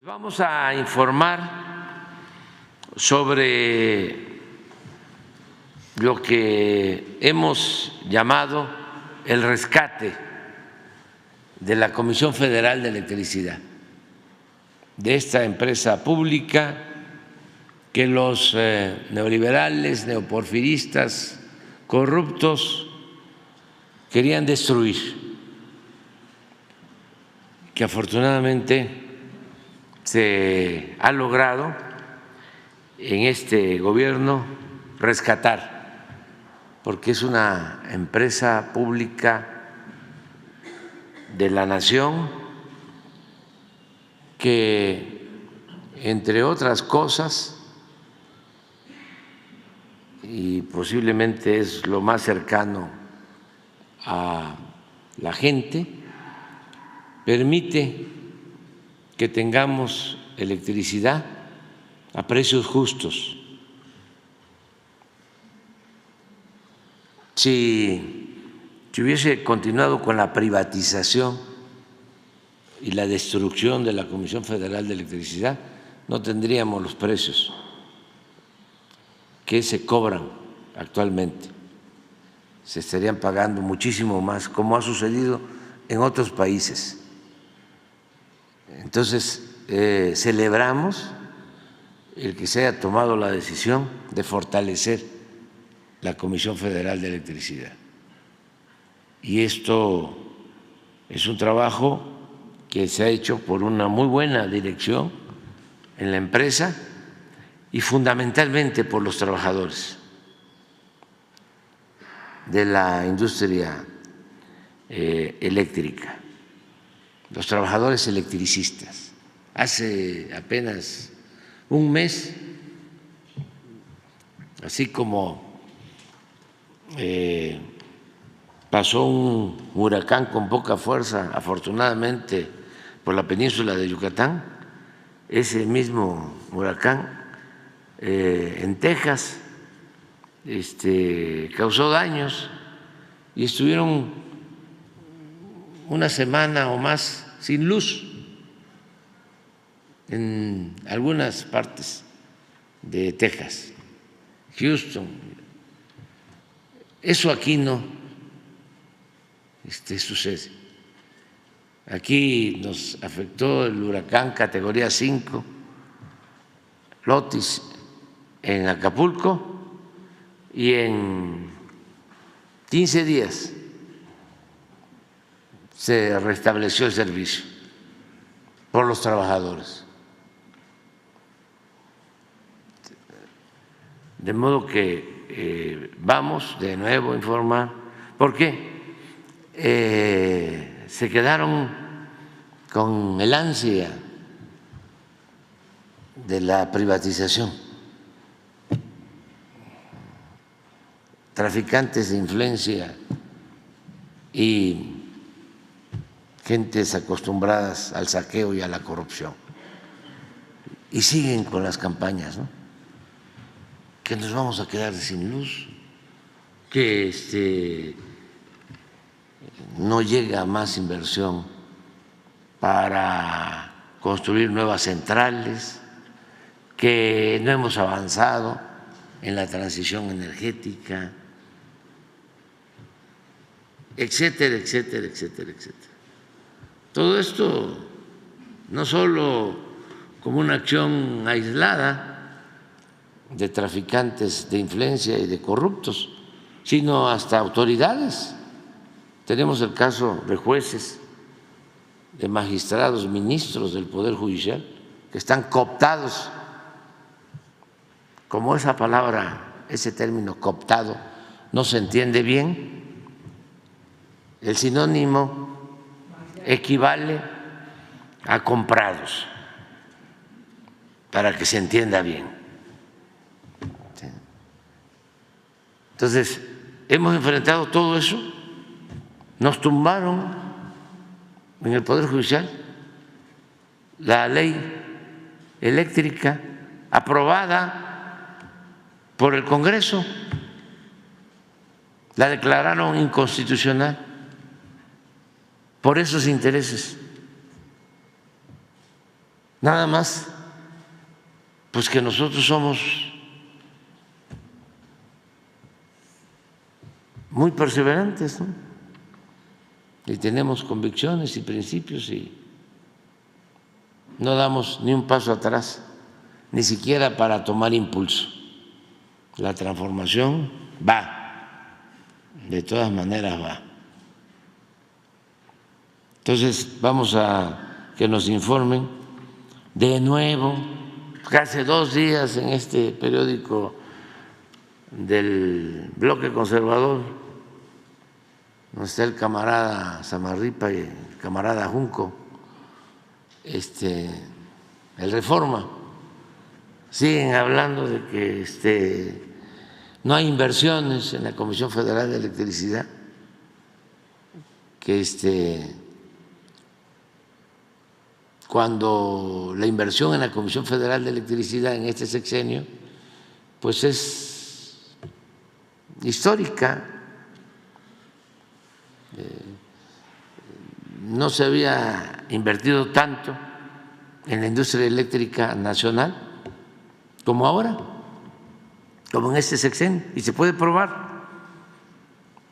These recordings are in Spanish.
Vamos a informar sobre lo que hemos llamado el rescate de la Comisión Federal de Electricidad, de esta empresa pública que los neoliberales, neoporfiristas, corruptos querían destruir, que afortunadamente se ha logrado en este gobierno rescatar, porque es una empresa pública de la nación que, entre otras cosas, y posiblemente es lo más cercano a la gente, permite que tengamos electricidad a precios justos. Si hubiese continuado con la privatización y la destrucción de la Comisión Federal de Electricidad, no tendríamos los precios que se cobran actualmente. Se estarían pagando muchísimo más, como ha sucedido en otros países. Entonces, celebramos el que se haya tomado la decisión de fortalecer la Comisión Federal de Electricidad. Y esto es un trabajo que se ha hecho por una muy buena dirección en la empresa y fundamentalmente por los trabajadores de la industria eléctrica, los trabajadores electricistas. Hace apenas un mes, así como pasó un huracán con poca fuerza, afortunadamente por la península de Yucatán, ese mismo huracán en Texas causó daños y estuvieron una semana o más sin luz en algunas partes de Texas, Houston. Eso aquí no sucede. Aquí nos afectó el huracán categoría 5, Otis, en Acapulco, y en 15 días se restableció el servicio por los trabajadores. De modo que vamos de nuevo a informar. ¿Por qué? Se quedaron con el ansia de la privatización. Traficantes de influencia y gentes acostumbradas al saqueo y a la corrupción. Y siguen con las campañas, ¿no? Que nos vamos a quedar sin luz, que no llega más inversión para construir nuevas centrales, que no hemos avanzado en la transición energética, etcétera, etcétera, etcétera, etcétera. Todo esto no solo como una acción aislada de traficantes de influencia y de corruptos, sino hasta autoridades. Tenemos el caso de jueces, de magistrados, ministros del Poder Judicial, que están cooptados. Como esa palabra, ese término cooptado, no se entiende bien, el sinónimo equivale a comprados, para que se entienda bien. Entonces, hemos enfrentado todo eso, nos tumbaron en el Poder Judicial la ley eléctrica aprobada por el Congreso, la declararon inconstitucional por esos intereses. Nada más, pues que nosotros somos muy perseverantes, ¿no? Y tenemos convicciones y principios y no damos ni un paso atrás, ni siquiera para tomar impulso. La transformación va, de todas maneras va. Entonces vamos a que nos informen de nuevo, porque hace 2 días en este periódico del Bloque Conservador, donde está el camarada Samarripa y el camarada Junco, el Reforma, siguen hablando de que no hay inversiones en la Comisión Federal de Electricidad, que cuando la inversión en la Comisión Federal de Electricidad en este sexenio pues es histórica. No se había invertido tanto en la industria eléctrica nacional como ahora, como en este sexenio, y se puede probar,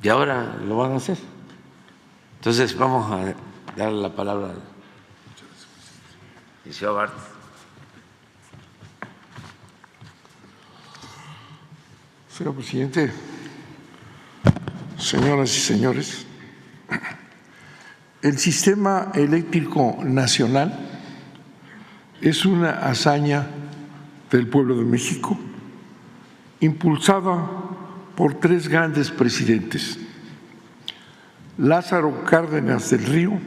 y ahora lo van a hacer. Entonces vamos a darle la palabra al licenciado Bart. Señor presidente, señoras y señores, el sistema eléctrico nacional es una hazaña del pueblo de México, impulsada por 3 grandes presidentes: Lázaro Cárdenas del Río,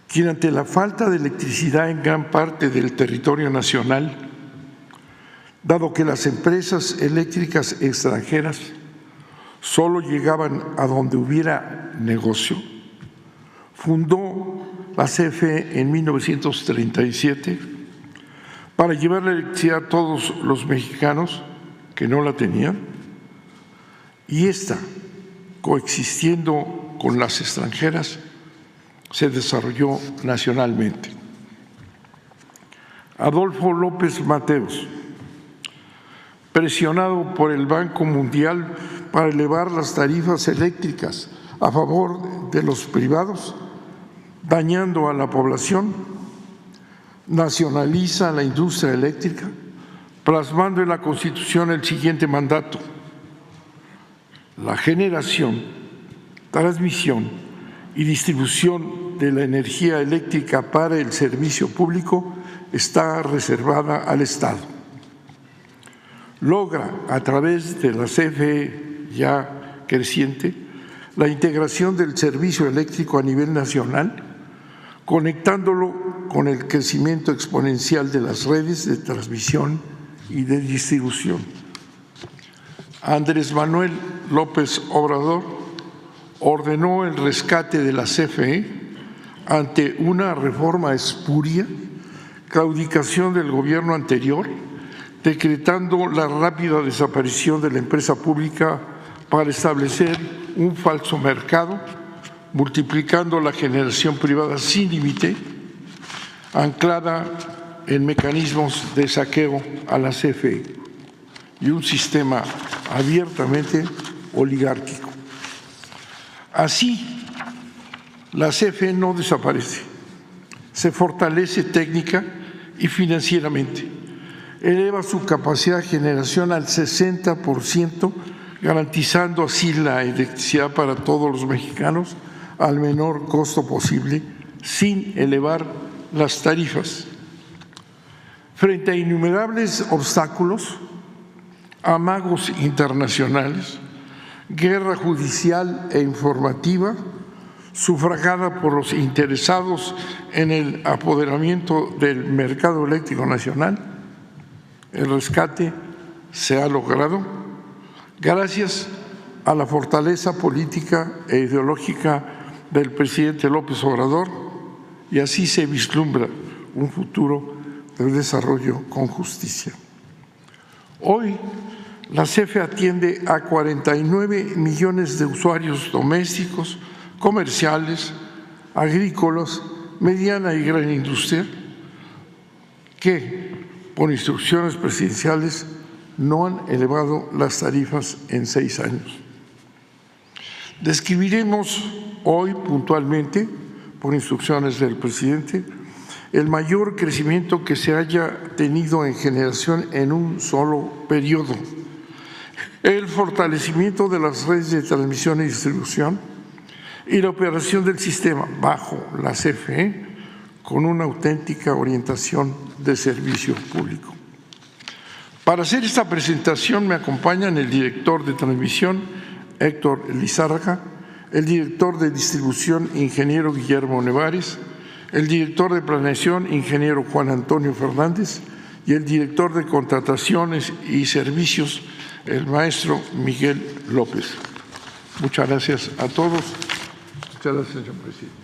quien ante la falta de electricidad en gran parte del territorio nacional, dado que las empresas eléctricas extranjeras solo llegaban a donde hubiera negocio, fundó la CFE en 1937 para llevar la electricidad a todos los mexicanos que no la tenían, y esta, coexistiendo con las extranjeras, se desarrolló nacionalmente. Adolfo López Mateos, presionado por el Banco Mundial para elevar las tarifas eléctricas a favor de los privados, dañando a la población, nacionaliza la industria eléctrica, plasmando en la Constitución el siguiente mandato: la generación, transmisión y distribución de la energía eléctrica para el servicio público está reservada al Estado. Logra, a través de la CFE ya creciente, la integración del servicio eléctrico a nivel nacional, conectándolo con el crecimiento exponencial de las redes de transmisión y de distribución. Andrés Manuel López Obrador ordenó el rescate de la CFE ante una reforma espuria, claudicación del gobierno anterior, decretando la rápida desaparición de la empresa pública para establecer un falso mercado, multiplicando la generación privada sin límite, anclada en mecanismos de saqueo a la CFE y un sistema abiertamente oligárquico. Así, la CFE no desaparece, se fortalece técnica y financieramente, eleva su capacidad de generación al 60%, garantizando así la electricidad para todos los mexicanos al menor costo posible, sin elevar las tarifas. Frente a innumerables obstáculos, amagos internacionales, guerra judicial e informativa, sufragada por los interesados en el apoderamiento del mercado eléctrico nacional, el rescate se ha logrado gracias a la fortaleza política e ideológica del presidente López Obrador, y así se vislumbra un futuro de desarrollo con justicia. Hoy, la CFE atiende a 49 millones de usuarios domésticos, comerciales, agrícolas, mediana y gran industria, que, por instrucciones presidenciales, no han elevado las tarifas en 6 años. Describiremos hoy puntualmente, por instrucciones del presidente, el mayor crecimiento que se haya tenido en generación en un solo periodo, el fortalecimiento de las redes de transmisión y distribución y la operación del sistema bajo la CFE con una auténtica orientación de servicio público. Para hacer esta presentación me acompañan el director de transmisión, Héctor Lizárraga, el director de distribución, ingeniero Guillermo Nevares, el director de planeación, ingeniero Juan Antonio Fernández, y el director de contrataciones y servicios, el maestro Miguel López. Muchas gracias a todos. Muchas gracias, señor presidente.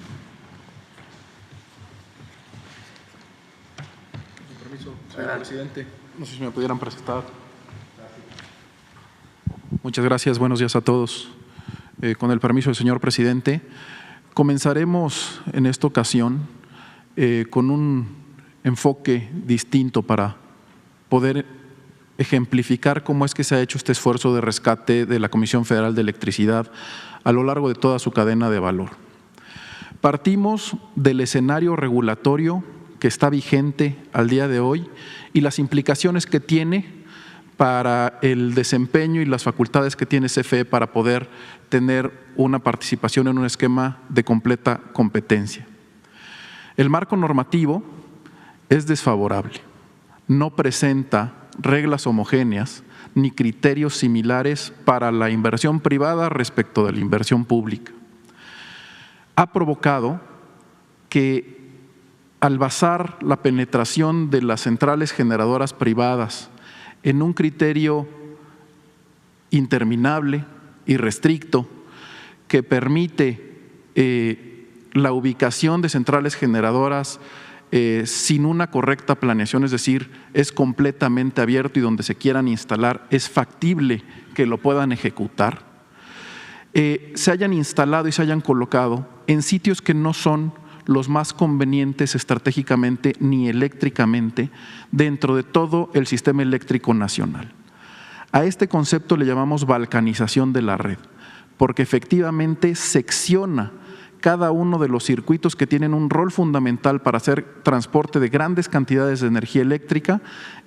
Con permiso, señor presidente. No sé si me pudieran presentar. Muchas gracias. Buenos días a todos. Con el permiso del señor presidente, comenzaremos en esta ocasión con un enfoque distinto para poder ejemplificar cómo es que se ha hecho este esfuerzo de rescate de la Comisión Federal de Electricidad a lo largo de toda su cadena de valor. Partimos del escenario regulatorio que está vigente al día de hoy y las implicaciones que tiene para el desempeño y las facultades que tiene CFE para poder tener una participación en un esquema de completa competencia. El marco normativo es desfavorable, no presenta reglas homogéneas ni criterios similares para la inversión privada respecto de la inversión pública. Ha provocado que al basar la penetración de las centrales generadoras privadas en un criterio interminable y restricto que permite la ubicación de centrales generadoras sin una correcta planeación, es decir, es completamente abierto y donde se quieran instalar es factible que lo puedan ejecutar, se hayan instalado y se hayan colocado en sitios que no son los más convenientes estratégicamente ni eléctricamente dentro de todo el sistema eléctrico nacional. A este concepto le llamamos balcanización de la red, porque efectivamente secciona cada uno de los circuitos que tienen un rol fundamental para hacer transporte de grandes cantidades de energía eléctrica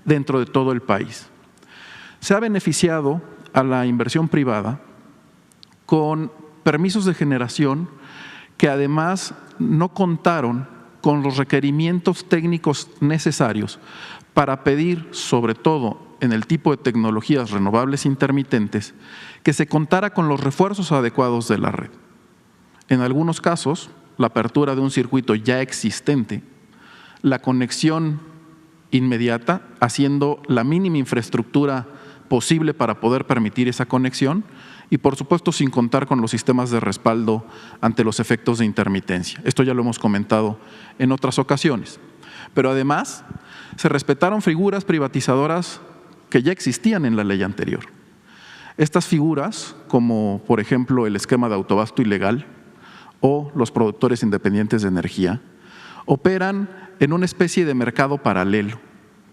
dentro de todo el país. Se ha beneficiado a la inversión privada con permisos de generación que además no contaron con los requerimientos técnicos necesarios para pedir, sobre todo en el tipo de tecnologías renovables intermitentes, que se contara con los refuerzos adecuados de la red. En algunos casos, la apertura de un circuito ya existente, la conexión inmediata, haciendo la mínima infraestructura posible para poder permitir esa conexión y, por supuesto, sin contar con los sistemas de respaldo ante los efectos de intermitencia. Esto ya lo hemos comentado en otras ocasiones. Pero además, se respetaron figuras privatizadoras que ya existían en la ley anterior. Estas figuras, como por ejemplo el esquema de autoabasto ilegal o los productores independientes de energía, operan en una especie de mercado paralelo,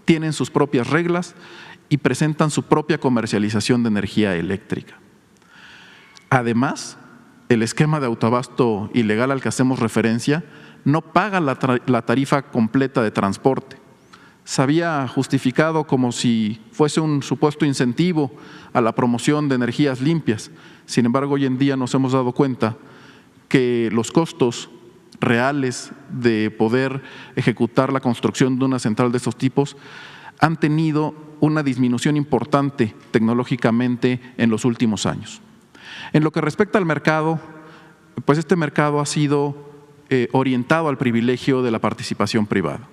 tienen sus propias reglas y presentan su propia comercialización de energía eléctrica. Además, el esquema de autoabasto ilegal al que hacemos referencia no paga la tarifa completa de transporte. Se había justificado como si fuese un supuesto incentivo a la promoción de energías limpias. Sin embargo, hoy en día nos hemos dado cuenta que los costos reales de poder ejecutar la construcción de una central de estos tipos han tenido una disminución importante tecnológicamente en los últimos años. En lo que respecta al mercado, pues este mercado ha sido orientado al privilegio de la participación privada.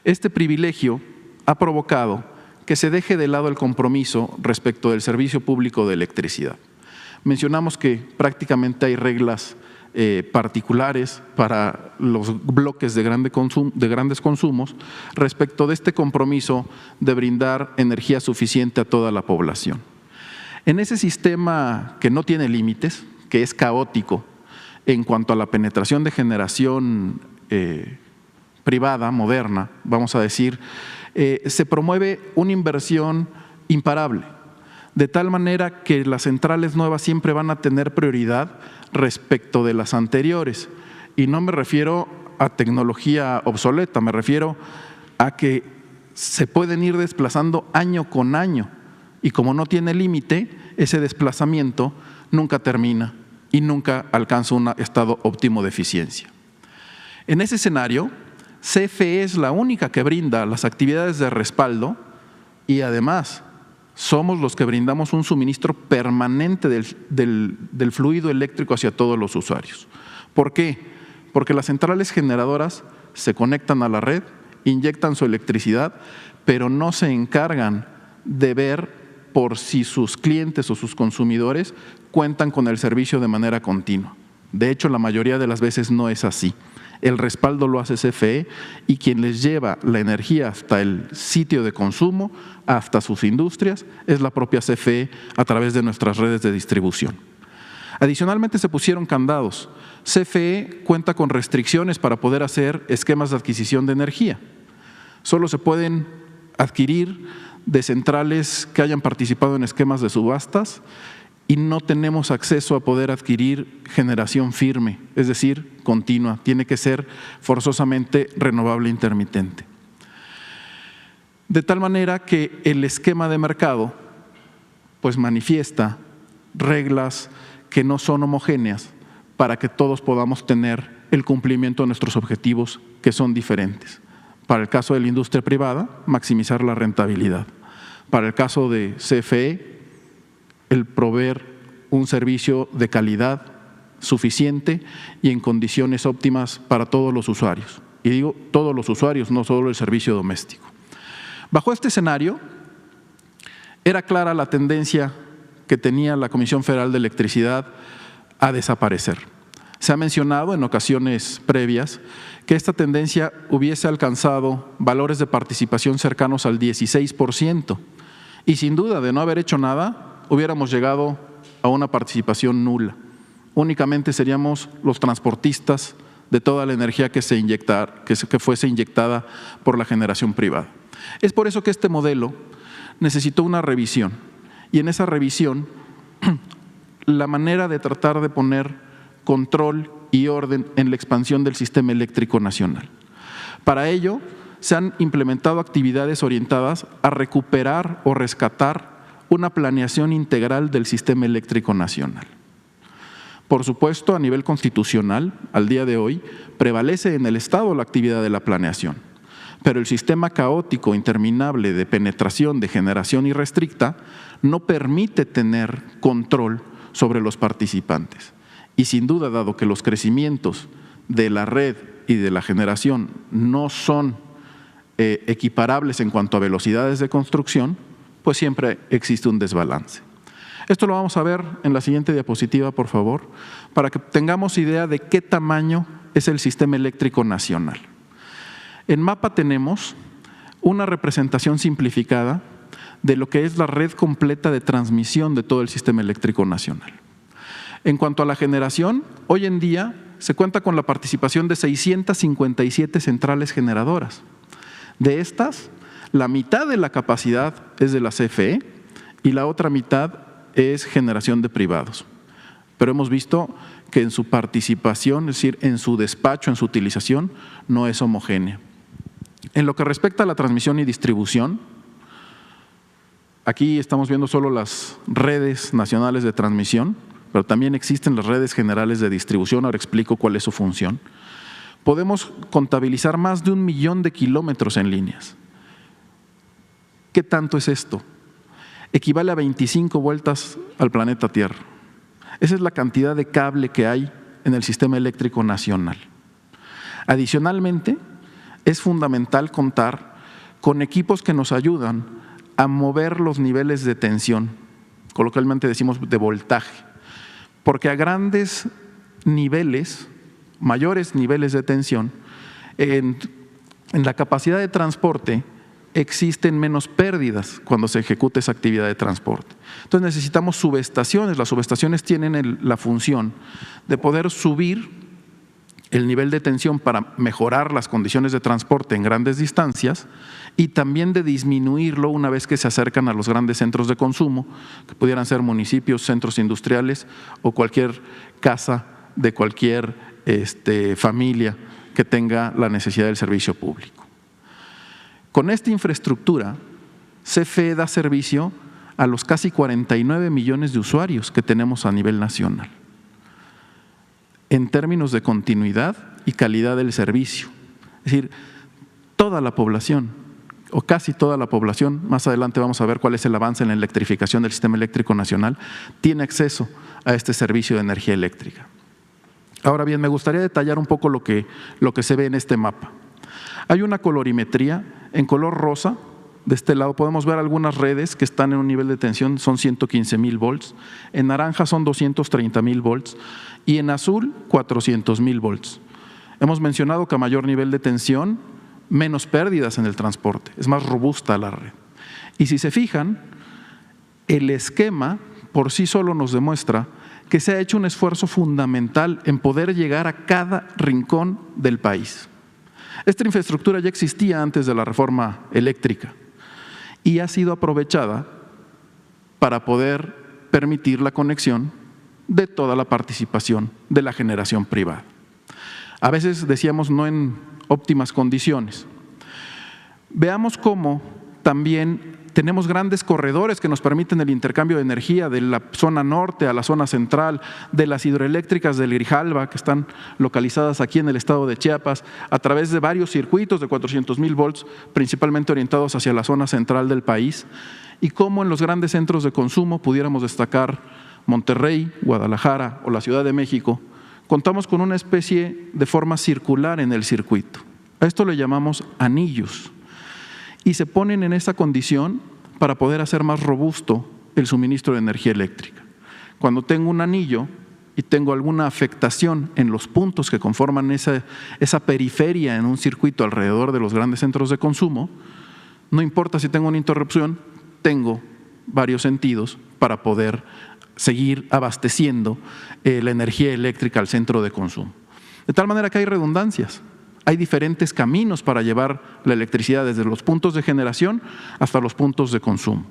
Este privilegio ha provocado que se deje de lado el compromiso respecto del servicio público de electricidad. Mencionamos que prácticamente hay reglas particulares para los bloques de grandes consumos respecto de este compromiso de brindar energía suficiente a toda la población. En ese sistema que no tiene límites, que es caótico en cuanto a la penetración de generación privada, moderna, vamos a decir, se promueve una inversión imparable, de tal manera que las centrales nuevas siempre van a tener prioridad respecto de las anteriores. Y no me refiero a tecnología obsoleta, me refiero a que se pueden ir desplazando año con año y como no tiene límite, ese desplazamiento nunca termina y nunca alcanza un estado óptimo de eficiencia. En ese escenario, CFE es la única que brinda las actividades de respaldo y además somos los que brindamos un suministro permanente del fluido eléctrico hacia todos los usuarios. ¿Por qué? Porque las centrales generadoras se conectan a la red, inyectan su electricidad, pero no se encargan de ver por si sus clientes o sus consumidores cuentan con el servicio de manera continua. De hecho, la mayoría de las veces no es así. El respaldo lo hace CFE y quien les lleva la energía hasta el sitio de consumo, hasta sus industrias, es la propia CFE a través de nuestras redes de distribución. Adicionalmente se pusieron candados. CFE cuenta con restricciones para poder hacer esquemas de adquisición de energía. Solo se pueden adquirir de centrales que hayan participado en esquemas de subastas y no tenemos acceso a poder adquirir generación firme, es decir, continua. Tiene que ser forzosamente renovable intermitente. De tal manera que el esquema de mercado pues manifiesta reglas que no son homogéneas para que todos podamos tener el cumplimiento de nuestros objetivos que son diferentes. Para el caso de la industria privada, maximizar la rentabilidad. Para el caso de CFE, el proveer un servicio de calidad suficiente y en condiciones óptimas para todos los usuarios. Y digo todos los usuarios, no solo el servicio doméstico. Bajo este escenario, era clara la tendencia que tenía la Comisión Federal de Electricidad a desaparecer. Se ha mencionado en ocasiones previas que esta tendencia hubiese alcanzado valores de participación cercanos al 16% y sin duda de no haber hecho nada hubiéramos llegado a una participación nula. Únicamente seríamos los transportistas de toda la energía que fuese inyectada por la generación privada. Es por eso que este modelo necesitó una revisión y en esa revisión la manera de tratar de poner control y orden en la expansión del sistema eléctrico nacional. Para ello, se han implementado actividades orientadas a recuperar o rescatar una planeación integral del sistema eléctrico nacional. Por supuesto, a nivel constitucional, al día de hoy, prevalece en el Estado la actividad de la planeación, pero el sistema caótico interminable de penetración, de generación irrestricta no permite tener control sobre los participantes. Y sin duda, dado que los crecimientos de la red y de la generación no son equiparables en cuanto a velocidades de construcción, pues siempre existe un desbalance. Esto lo vamos a ver en la siguiente diapositiva, por favor, para que tengamos idea de qué tamaño es el sistema eléctrico nacional. En mapa tenemos una representación simplificada de lo que es la red completa de transmisión de todo el sistema eléctrico nacional. En cuanto a la generación, hoy en día se cuenta con la participación de 657 centrales generadoras. De estas, la mitad de la capacidad es de la CFE y la otra mitad es generación de privados. Pero hemos visto que en su participación, es decir, en su despacho, en su utilización, no es homogénea. En lo que respecta a la transmisión y distribución, aquí estamos viendo solo las redes nacionales de transmisión, pero también existen las redes generales de distribución, ahora explico cuál es su función. Podemos contabilizar más de 1 millón de kilómetros en líneas. ¿Qué tanto es esto? Equivale a 25 vueltas al planeta Tierra. Esa es la cantidad de cable que hay en el sistema eléctrico nacional. Adicionalmente, es fundamental contar con equipos que nos ayudan a mover los niveles de tensión, coloquialmente decimos de voltaje, porque a grandes niveles, mayores niveles de tensión, en la capacidad de transporte existen menos pérdidas cuando se ejecuta esa actividad de transporte. Entonces necesitamos subestaciones. Las subestaciones tienen la función de poder subir el nivel de tensión para mejorar las condiciones de transporte en grandes distancias y también de disminuirlo una vez que se acercan a los grandes centros de consumo, que pudieran ser municipios, centros industriales o cualquier casa de cualquier familia que tenga la necesidad del servicio público. Con esta infraestructura, CFE da servicio a los casi 49 millones de usuarios que tenemos a nivel nacional, en términos de continuidad y calidad del servicio. Es decir, toda la población, o casi toda la población, más adelante vamos a ver cuál es el avance en la electrificación del sistema eléctrico nacional, tiene acceso a este servicio de energía eléctrica. Ahora bien, me gustaría detallar un poco lo que se ve en este mapa. Hay una colorimetría en color rosa. De este lado podemos ver algunas redes que están en un nivel de tensión, son 115,000 volts, en naranja son 230,000 volts y en azul 400,000 volts. Hemos mencionado que a mayor nivel de tensión, menos pérdidas en el transporte, es más robusta la red. Y si se fijan, el esquema por sí solo nos demuestra que se ha hecho un esfuerzo fundamental en poder llegar a cada rincón del país. Esta infraestructura ya existía antes de la reforma eléctrica y ha sido aprovechada para poder permitir la conexión de toda la participación de la generación privada. A veces decíamos no en óptimas condiciones. Veamos cómo también tenemos grandes corredores que nos permiten el intercambio de energía de la zona norte a la zona central, de las hidroeléctricas del Grijalva, que están localizadas aquí en el estado de Chiapas, a través de varios circuitos de 400,000 volts, principalmente orientados hacia la zona central del país, y cómo en los grandes centros de consumo, pudiéramos destacar Monterrey, Guadalajara o la Ciudad de México, contamos con una especie de forma circular en el circuito. A esto le llamamos anillos. Y se ponen en esta condición para poder hacer más robusto el suministro de energía eléctrica. Cuando tengo un anillo y tengo alguna afectación en los puntos que conforman esa periferia en un circuito alrededor de los grandes centros de consumo, no importa si tengo una interrupción, tengo varios sentidos para poder seguir abasteciendo la energía eléctrica al centro de consumo. De tal manera que hay redundancias. Hay diferentes caminos para llevar la electricidad desde los puntos de generación hasta los puntos de consumo.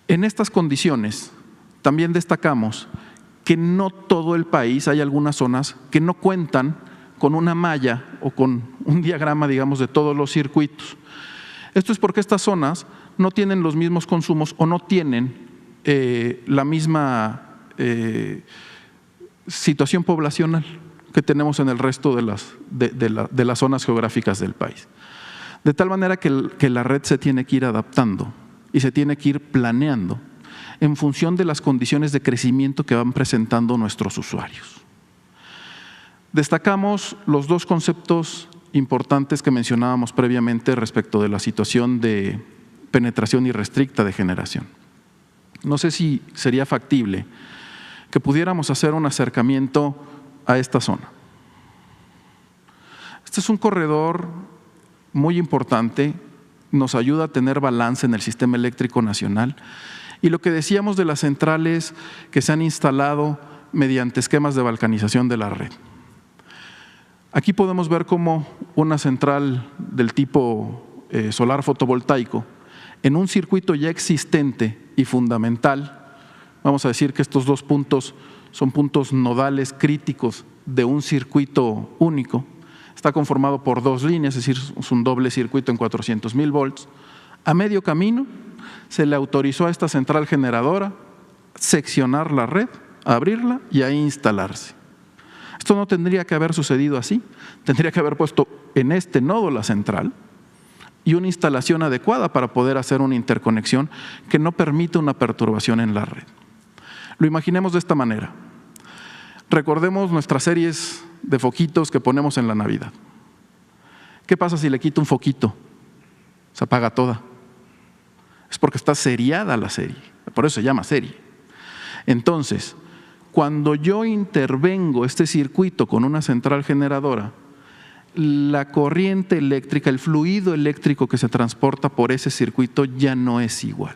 En estas condiciones también destacamos que no todo el país, hay algunas zonas que no cuentan con una malla o con un diagrama, digamos, de todos los circuitos. Esto es porque estas zonas no tienen los mismos consumos o no tienen la misma situación poblacional que tenemos en el resto de las zonas geográficas del país. De tal manera que la red se tiene que ir adaptando y se tiene que ir planeando en función de las condiciones de crecimiento que van presentando nuestros usuarios. Destacamos los dos conceptos importantes que mencionábamos previamente respecto de la situación de penetración irrestricta de generación. No sé si sería factible que pudiéramos hacer un acercamiento a esta zona. Este es un corredor muy importante, nos ayuda a tener balance en el sistema eléctrico nacional y lo que decíamos de las centrales que se han instalado mediante esquemas de balcanización de la red. Aquí podemos ver cómo una central del tipo solar fotovoltaico en un circuito ya existente y fundamental, vamos a decir que estos dos puntos son puntos nodales críticos de un circuito único. Está conformado por dos líneas, es decir, es un doble circuito en 400,000 volts. A medio camino se le autorizó a esta central generadora seccionar la red, abrirla y ahí instalarse. Esto no tendría que haber sucedido así. Tendría que haber puesto en este nodo la central y una instalación adecuada para poder hacer una interconexión que no permita una perturbación en la red. Lo imaginemos de esta manera. Recordemos nuestras series de foquitos que ponemos en la Navidad. ¿Qué pasa si le quito un foquito? Se apaga toda. Es porque está seriada la serie, por eso se llama serie. Entonces, cuando yo intervengo este circuito con una central generadora, la corriente eléctrica, el fluido eléctrico que se transporta por ese circuito ya no es igual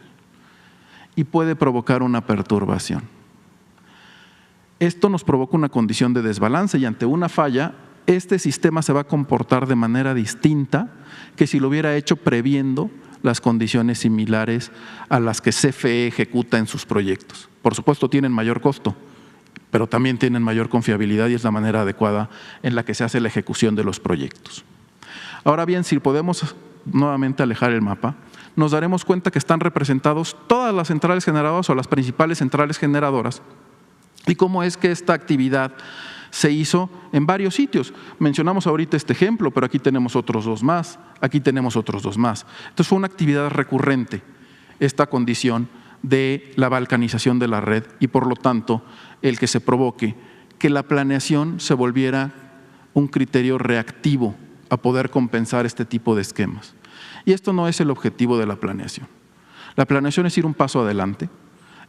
y puede provocar una perturbación. Esto nos provoca una condición de desbalance y ante una falla, este sistema se va a comportar de manera distinta que si lo hubiera hecho previendo las condiciones similares a las que CFE ejecuta en sus proyectos. Por supuesto, tienen mayor costo, pero también tienen mayor confiabilidad y es la manera adecuada en la que se hace la ejecución de los proyectos. Ahora bien, si podemos nuevamente alejar el mapa, nos daremos cuenta que están representados todas las centrales generadoras o las principales centrales generadoras y cómo es que esta actividad se hizo en varios sitios. Mencionamos ahorita este ejemplo, pero aquí tenemos otros dos más, aquí tenemos otros dos más. Entonces fue una actividad recurrente esta condición de la balcanización de la red y por lo tanto el que se provoque que la planeación se volviera un criterio reactivo a poder compensar este tipo de esquemas. Y esto no es el objetivo de la planeación. La planeación es ir un paso adelante,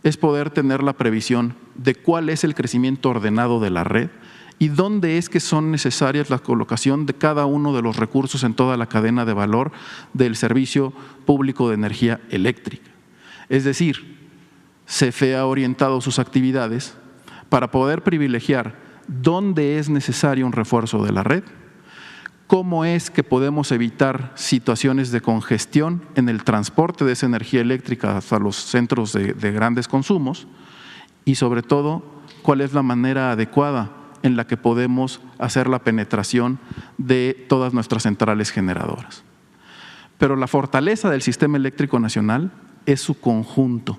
es poder tener la previsión de cuál es el crecimiento ordenado de la red y dónde es que son necesarias la colocación de cada uno de los recursos en toda la cadena de valor del servicio público de energía eléctrica. Es decir, CFE ha orientado sus actividades para poder privilegiar dónde es necesario un refuerzo de la red, cómo es que podemos evitar situaciones de congestión en el transporte de esa energía eléctrica hasta los centros de grandes consumos y sobre todo cuál es la manera adecuada en la que podemos hacer la penetración de todas nuestras centrales generadoras. Pero la fortaleza del sistema eléctrico nacional es su conjunto,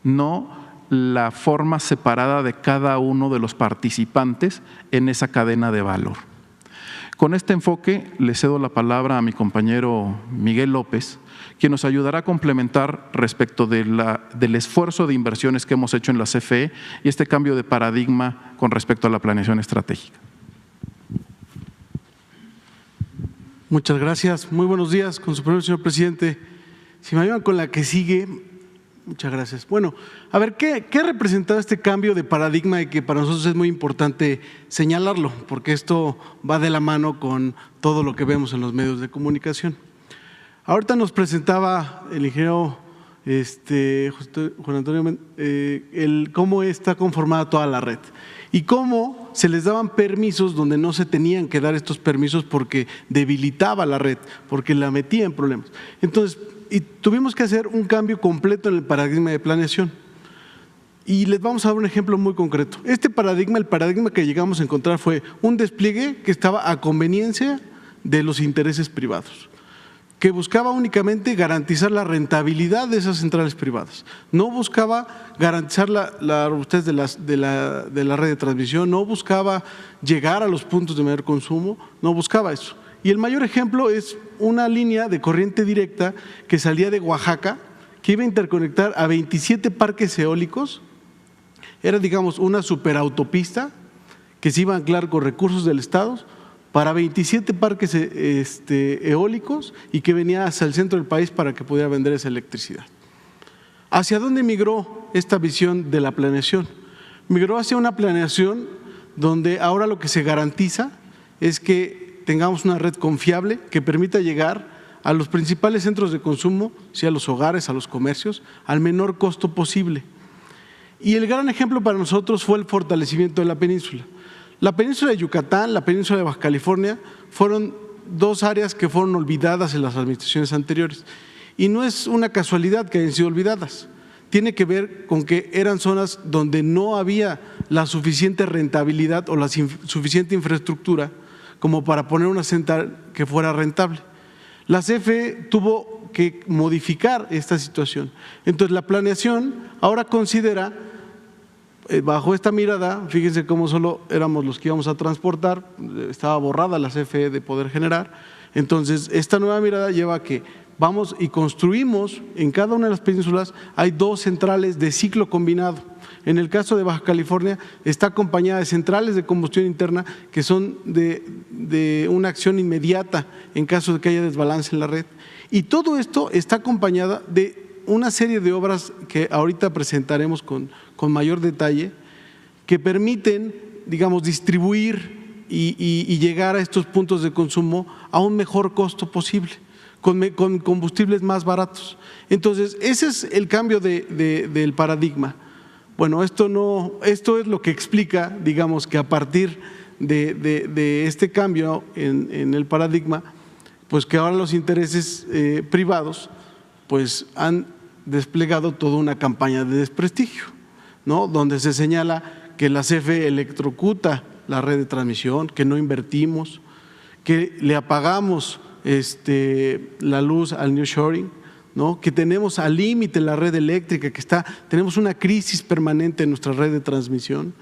no la forma separada de cada uno de los participantes en esa cadena de valor. Con este enfoque le cedo la palabra a mi compañero Miguel López, quien nos ayudará a complementar respecto del esfuerzo de inversiones que hemos hecho en la CFE y este cambio de paradigma con respecto a la planeación estratégica. Muchas gracias. Muy buenos días, con su permiso, señor presidente. Si me ayudan con la que sigue. Muchas gracias. Bueno, a ver, ¿qué ha representado este cambio de paradigma y que para nosotros es muy importante señalarlo? Porque esto va de la mano con todo lo que vemos en los medios de comunicación. Ahorita nos presentaba el ingeniero Juan Antonio cómo está conformada toda la red y cómo se les daban permisos donde no se tenían que dar estos permisos porque debilitaba la red, porque la metía en problemas. Entonces, y tuvimos que hacer un cambio completo en el paradigma de planeación. Y les vamos a dar un ejemplo muy concreto. Este paradigma, el paradigma que llegamos a encontrar fue un despliegue que estaba a conveniencia de los intereses privados, que buscaba únicamente garantizar la rentabilidad de esas centrales privadas. No buscaba garantizar la robustez de la red de transmisión, no buscaba llegar a los puntos de mayor consumo, no buscaba eso. Y el mayor ejemplo es una línea de corriente directa que salía de Oaxaca, que iba a interconectar a 27 parques eólicos. Era, digamos, una superautopista que se iba a anclar con recursos del Estado para 27 parques eólicos y que venía hacia el centro del país para que pudiera vender esa electricidad. ¿Hacia dónde migró esta visión de la planeación? Migró hacia una planeación donde ahora lo que se garantiza es que tengamos una red confiable que permita llegar a los principales centros de consumo, sea a los hogares, a los comercios, al menor costo posible. Y el gran ejemplo para nosotros fue el fortalecimiento de la península. La península de Yucatán, la península de Baja California, fueron dos áreas que fueron olvidadas en las administraciones anteriores. Y no es una casualidad que hayan sido olvidadas. Tiene que ver con que eran zonas donde no había la suficiente rentabilidad o la suficiente infraestructura como para poner una central que fuera rentable. La CFE tuvo que modificar esta situación. Entonces la planeación ahora considera, bajo esta mirada, fíjense cómo solo éramos los que íbamos a transportar, estaba borrada la CFE de poder generar. Entonces esta nueva mirada lleva a que vamos y construimos en cada una de las penínsulas, hay 2 centrales de ciclo combinado. En el caso de Baja California está acompañada de centrales de combustión interna que son de una acción inmediata en caso de que haya desbalance en la red. Y todo esto está acompañada de una serie de obras que ahorita presentaremos con mayor detalle que permiten, digamos, distribuir y llegar a estos puntos de consumo a un mejor costo posible, con combustibles más baratos. Entonces, ese es el cambio del paradigma. Bueno, esto es lo que explica, digamos, que a partir de este cambio en el paradigma, pues que ahora los intereses privados pues han desplegado toda una campaña de desprestigio, ¿no? Donde se señala que la CFE electrocuta la red de transmisión, que no invertimos, que le apagamos la luz al nearshoring, ¿no? Que tenemos al límite la red eléctrica, tenemos una crisis permanente en nuestra red de transmisión.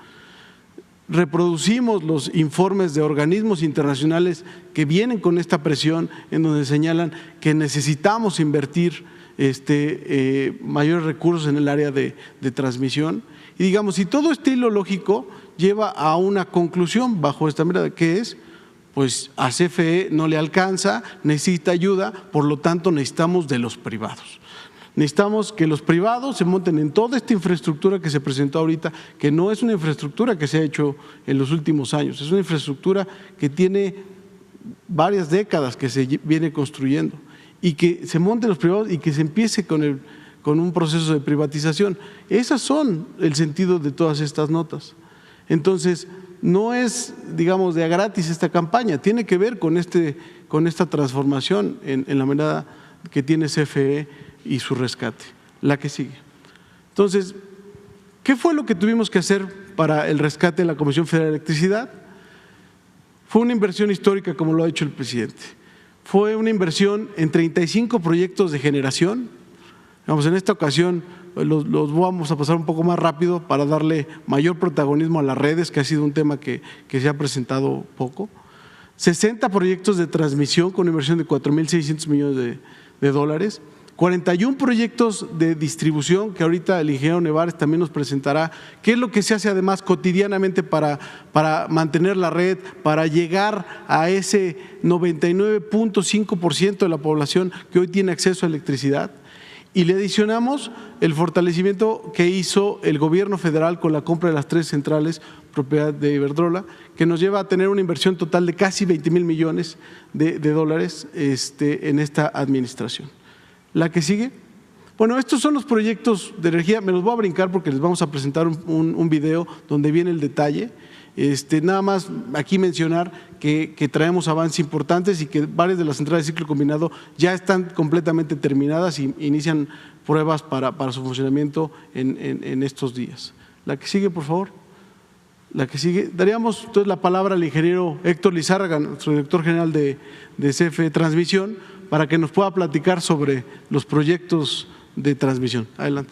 Reproducimos los informes de organismos internacionales que vienen con esta presión, en donde señalan que necesitamos invertir mayores recursos en el área de transmisión. Y digamos, si todo este hilo lógico lleva a una conclusión bajo esta mirada, que es, pues a CFE no le alcanza, necesita ayuda, por lo tanto necesitamos de los privados. Necesitamos que los privados se monten en toda esta infraestructura que se presentó ahorita, que no es una infraestructura que se ha hecho en los últimos años, es una infraestructura que tiene varias décadas que se viene construyendo, y que se monten los privados y que se empiece con un proceso de privatización. Esas son el sentido de todas estas notas. Entonces, no es, digamos, de a gratis esta campaña, tiene que ver con esta transformación en la mirada que tiene CFE y su rescate. La que sigue. Entonces, ¿qué fue lo que tuvimos que hacer para el rescate de la Comisión Federal de Electricidad? Fue una inversión histórica, como lo ha dicho el presidente. Fue una inversión en 35 proyectos de generación. Vamos, en esta ocasión los vamos a pasar un poco más rápido para darle mayor protagonismo a las redes, que ha sido un tema que se ha presentado poco. 60 proyectos de transmisión con inversión de 4.600 millones de dólares. 41 proyectos de distribución, que ahorita el ingeniero Nevares también nos presentará, qué es lo que se hace además cotidianamente para mantener la red, para llegar a ese 99.5% de la población que hoy tiene acceso a electricidad. Y le adicionamos el fortalecimiento que hizo el gobierno federal con la compra de las 3 centrales propiedad de Iberdrola, que nos lleva a tener una inversión total de casi 20,000 millones de dólares en esta administración. La que sigue. Bueno, estos son los proyectos de energía, me los voy a brincar porque les vamos a presentar un video donde viene el detalle. Nada más aquí mencionar que traemos avances importantes y que varias de las centrales de ciclo combinado ya están completamente terminadas y inician pruebas para su funcionamiento en estos días. La que sigue, por favor. La que sigue. Daríamos entonces la palabra al ingeniero Héctor Lizárraga, nuestro director general de CFE Transmisión, para que nos pueda platicar sobre los proyectos de transmisión. Adelante.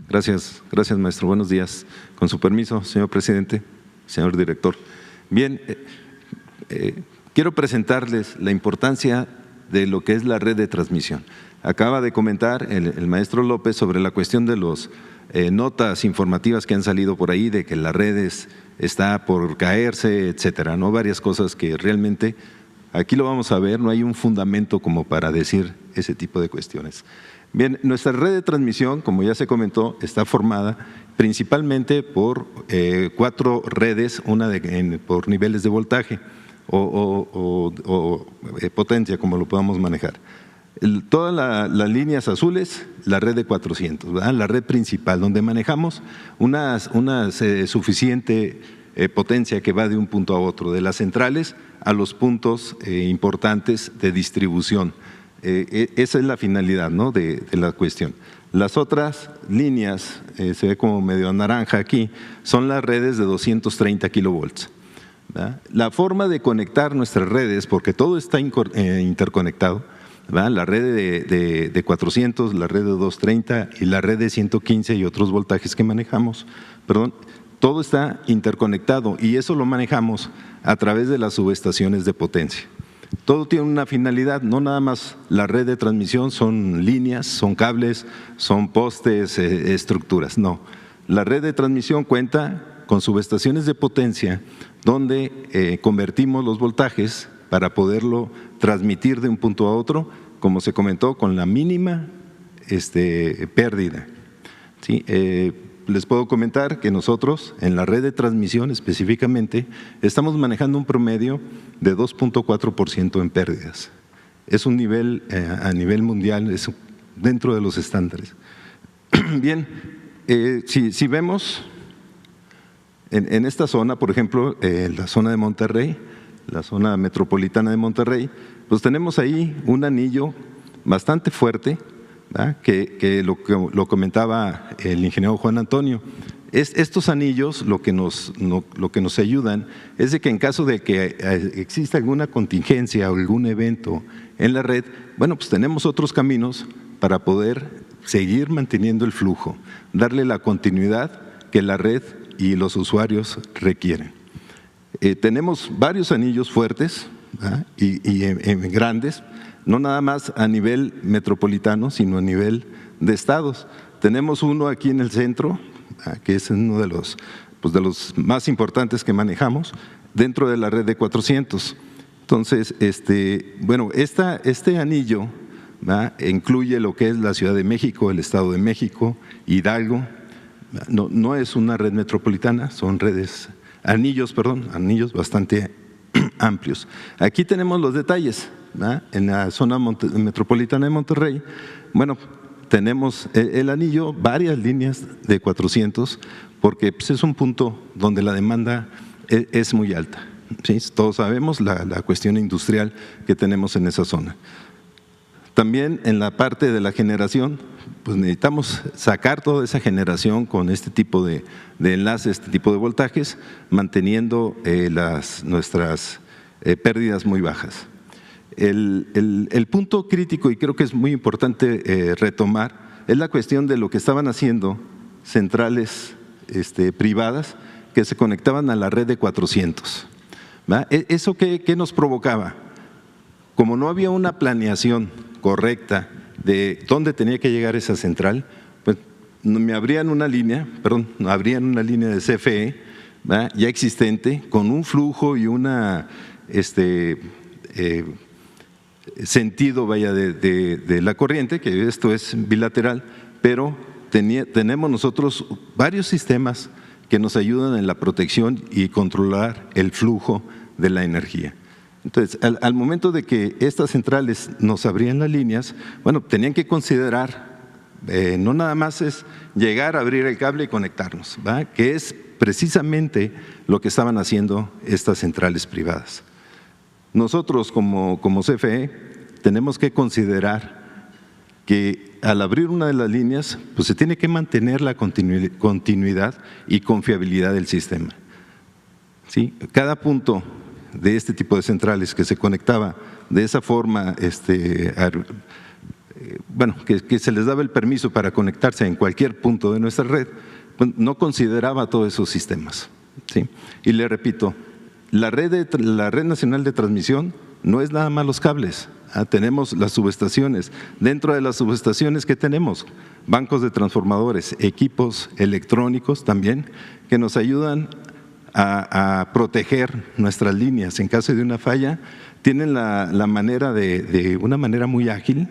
Gracias, maestro. Buenos días. Con su permiso, señor presidente, señor director. Bien, quiero presentarles la importancia de lo que es la red de transmisión. Acaba de comentar el maestro López sobre la cuestión de las notas informativas que han salido por ahí, de que la red está por caerse, etcétera, ¿no? Varias cosas que realmente, aquí lo vamos a ver, no hay un fundamento como para decir ese tipo de cuestiones. Bien, nuestra red de transmisión, como ya se comentó, está formada principalmente por 4 redes, una por niveles de voltaje o potencia, como lo podamos manejar. Todas las líneas azules, la red de 400, ¿verdad? La red principal, donde manejamos una suficiente potencia que va de un punto a otro, de las centrales a los puntos importantes de distribución. Esa es la finalidad, ¿no?, de la cuestión. Las otras líneas, se ve como medio naranja aquí, son las redes de 230 kilovolts. ¿Verdad? La forma de conectar nuestras redes, porque todo está interconectado, ¿verdad? La red de 400, la red de 230 y la red de 115 y otros voltajes que manejamos, todo está interconectado y eso lo manejamos a través de las subestaciones de potencia. Todo tiene una finalidad, no nada más la red de transmisión son líneas, son cables, son postes, estructuras, no. La red de transmisión cuenta con subestaciones de potencia donde convertimos los voltajes para poderlo transmitir de un punto a otro, como se comentó, con la mínima pérdida. ¿Sí? Les puedo comentar que nosotros en la red de transmisión específicamente estamos manejando un promedio de 2.4% en pérdidas. es un nivel a nivel mundial, es dentro de los estándares. Bien, si vemos en esta zona, por ejemplo, la zona de Monterrey, la zona metropolitana de Monterrey, pues tenemos ahí un anillo bastante fuerte, ¿verdad? Que lo comentaba el ingeniero Juan Antonio. Estos anillos lo que nos ayudan es de que en caso de que exista alguna contingencia o algún evento en la red, bueno, pues tenemos otros caminos para poder seguir manteniendo el flujo, darle la continuidad que la red y los usuarios requieren. Tenemos varios anillos fuertes, ¿verdad? y grandes, no nada más a nivel metropolitano, sino a nivel de estados. Tenemos uno aquí en el centro, que es uno de los más importantes que manejamos dentro de la red de 400. Entonces, bueno, este anillo, ¿verdad?, incluye lo que es la Ciudad de México, el Estado de México, Hidalgo. No es una red metropolitana, son anillos bastante amplios. Aquí tenemos los detalles, ¿verdad? En la zona metropolitana de Monterrey, bueno, tenemos el anillo, varias líneas de 400, porque pues, es un punto donde la demanda es muy alta. ¿Sí? Todos sabemos la cuestión industrial que tenemos en esa zona. También en la parte de la generación, pues necesitamos sacar toda esa generación con este tipo de enlaces, este tipo de voltajes, manteniendo nuestras pérdidas muy bajas. El punto crítico, y creo que es muy importante retomar, es la cuestión de lo que estaban haciendo centrales privadas que se conectaban a la red de 400. ¿Va? ¿Eso qué nos provocaba? Como no había una planeación correcta de dónde tenía que llegar esa central, pues abrían una línea de CFE, ¿va?, ya existente, con un flujo y una sentido de la corriente, que esto es bilateral, pero tenemos nosotros varios sistemas que nos ayudan en la protección y controlar el flujo de la energía. Entonces, al momento de que estas centrales nos abrían las líneas, bueno, tenían que considerar, no nada más es llegar a abrir el cable y conectarnos, ¿va?, que es precisamente lo que estaban haciendo estas centrales privadas. Nosotros como CFE tenemos que considerar que al abrir una de las líneas, pues se tiene que mantener la continuidad y confiabilidad del sistema. ¿Sí? Cada punto de este tipo de centrales que se conectaba de esa forma, bueno, que se les daba el permiso para conectarse en cualquier punto de nuestra red, pues no consideraba todos esos sistemas. ¿Sí? Y le repito, la red nacional de transmisión no es nada más los cables. Tenemos las subestaciones. Dentro de las subestaciones que tenemos, bancos de transformadores, equipos electrónicos también, que nos ayudan a proteger nuestras líneas. En caso de una falla, tienen la manera de una manera muy ágil,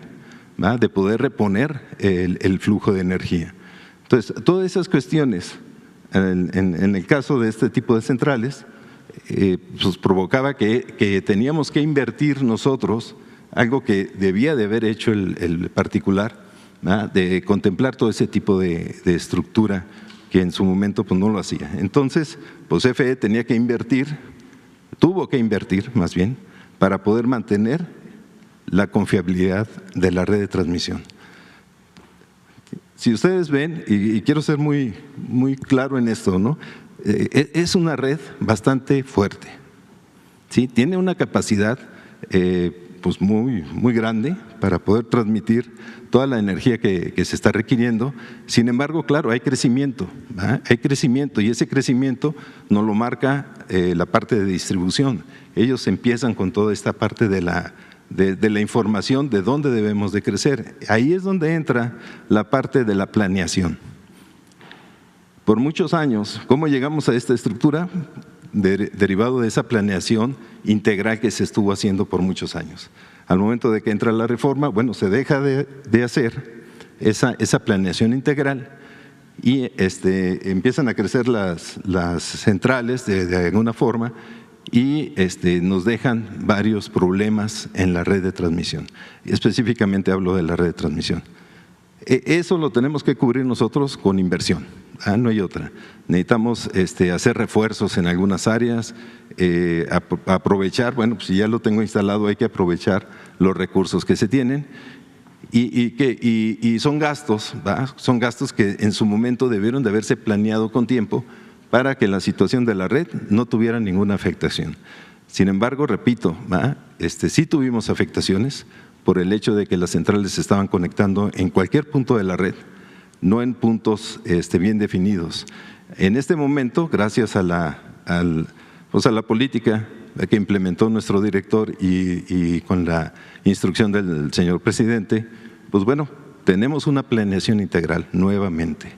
¿va?, de poder reponer el flujo de energía. Entonces, todas esas cuestiones, en el caso de este tipo de centrales, pues provocaba que teníamos que invertir nosotros, algo que debía de haber hecho el particular, ¿verdad?, de contemplar todo ese tipo de estructura que en su momento pues no lo hacía. Entonces, pues CFE tuvo que invertir más bien, para poder mantener la confiabilidad de la red de transmisión. Si ustedes ven, y quiero ser muy claro en esto, ¿no?, es una red bastante fuerte, ¿sí? Tiene una capacidad pues muy grande para poder transmitir toda la energía que se está requiriendo. Sin embargo, claro, hay crecimiento, ¿verdad? Hay crecimiento, y ese crecimiento nos lo marca la parte de distribución. Ellos empiezan con toda esta parte de la información de dónde debemos de crecer. Ahí es donde entra la parte de la planeación. Por muchos años, ¿cómo llegamos a esta estructura? Derivado de esa planeación integral que se estuvo haciendo por muchos años. Al momento de que entra la reforma, bueno, se deja de hacer esa planeación integral y empiezan a crecer las centrales de alguna forma, y nos dejan varios problemas en la red de transmisión. Específicamente hablo de la red de transmisión. Eso lo tenemos que cubrir nosotros con inversión, no hay otra. Necesitamos hacer refuerzos en algunas áreas, aprovechar, bueno, pues si ya lo tengo instalado hay que aprovechar los recursos que se tienen y son gastos, son gastos que en su momento debieron de haberse planeado con tiempo para que la situación de la red no tuviera ninguna afectación. Sin embargo, repito, sí tuvimos afectaciones por el hecho de que las centrales se estaban conectando en cualquier punto de la red, no en puntos bien definidos. En este momento, gracias a la política que implementó nuestro director y con la instrucción del señor presidente, pues bueno, tenemos una planeación integral nuevamente.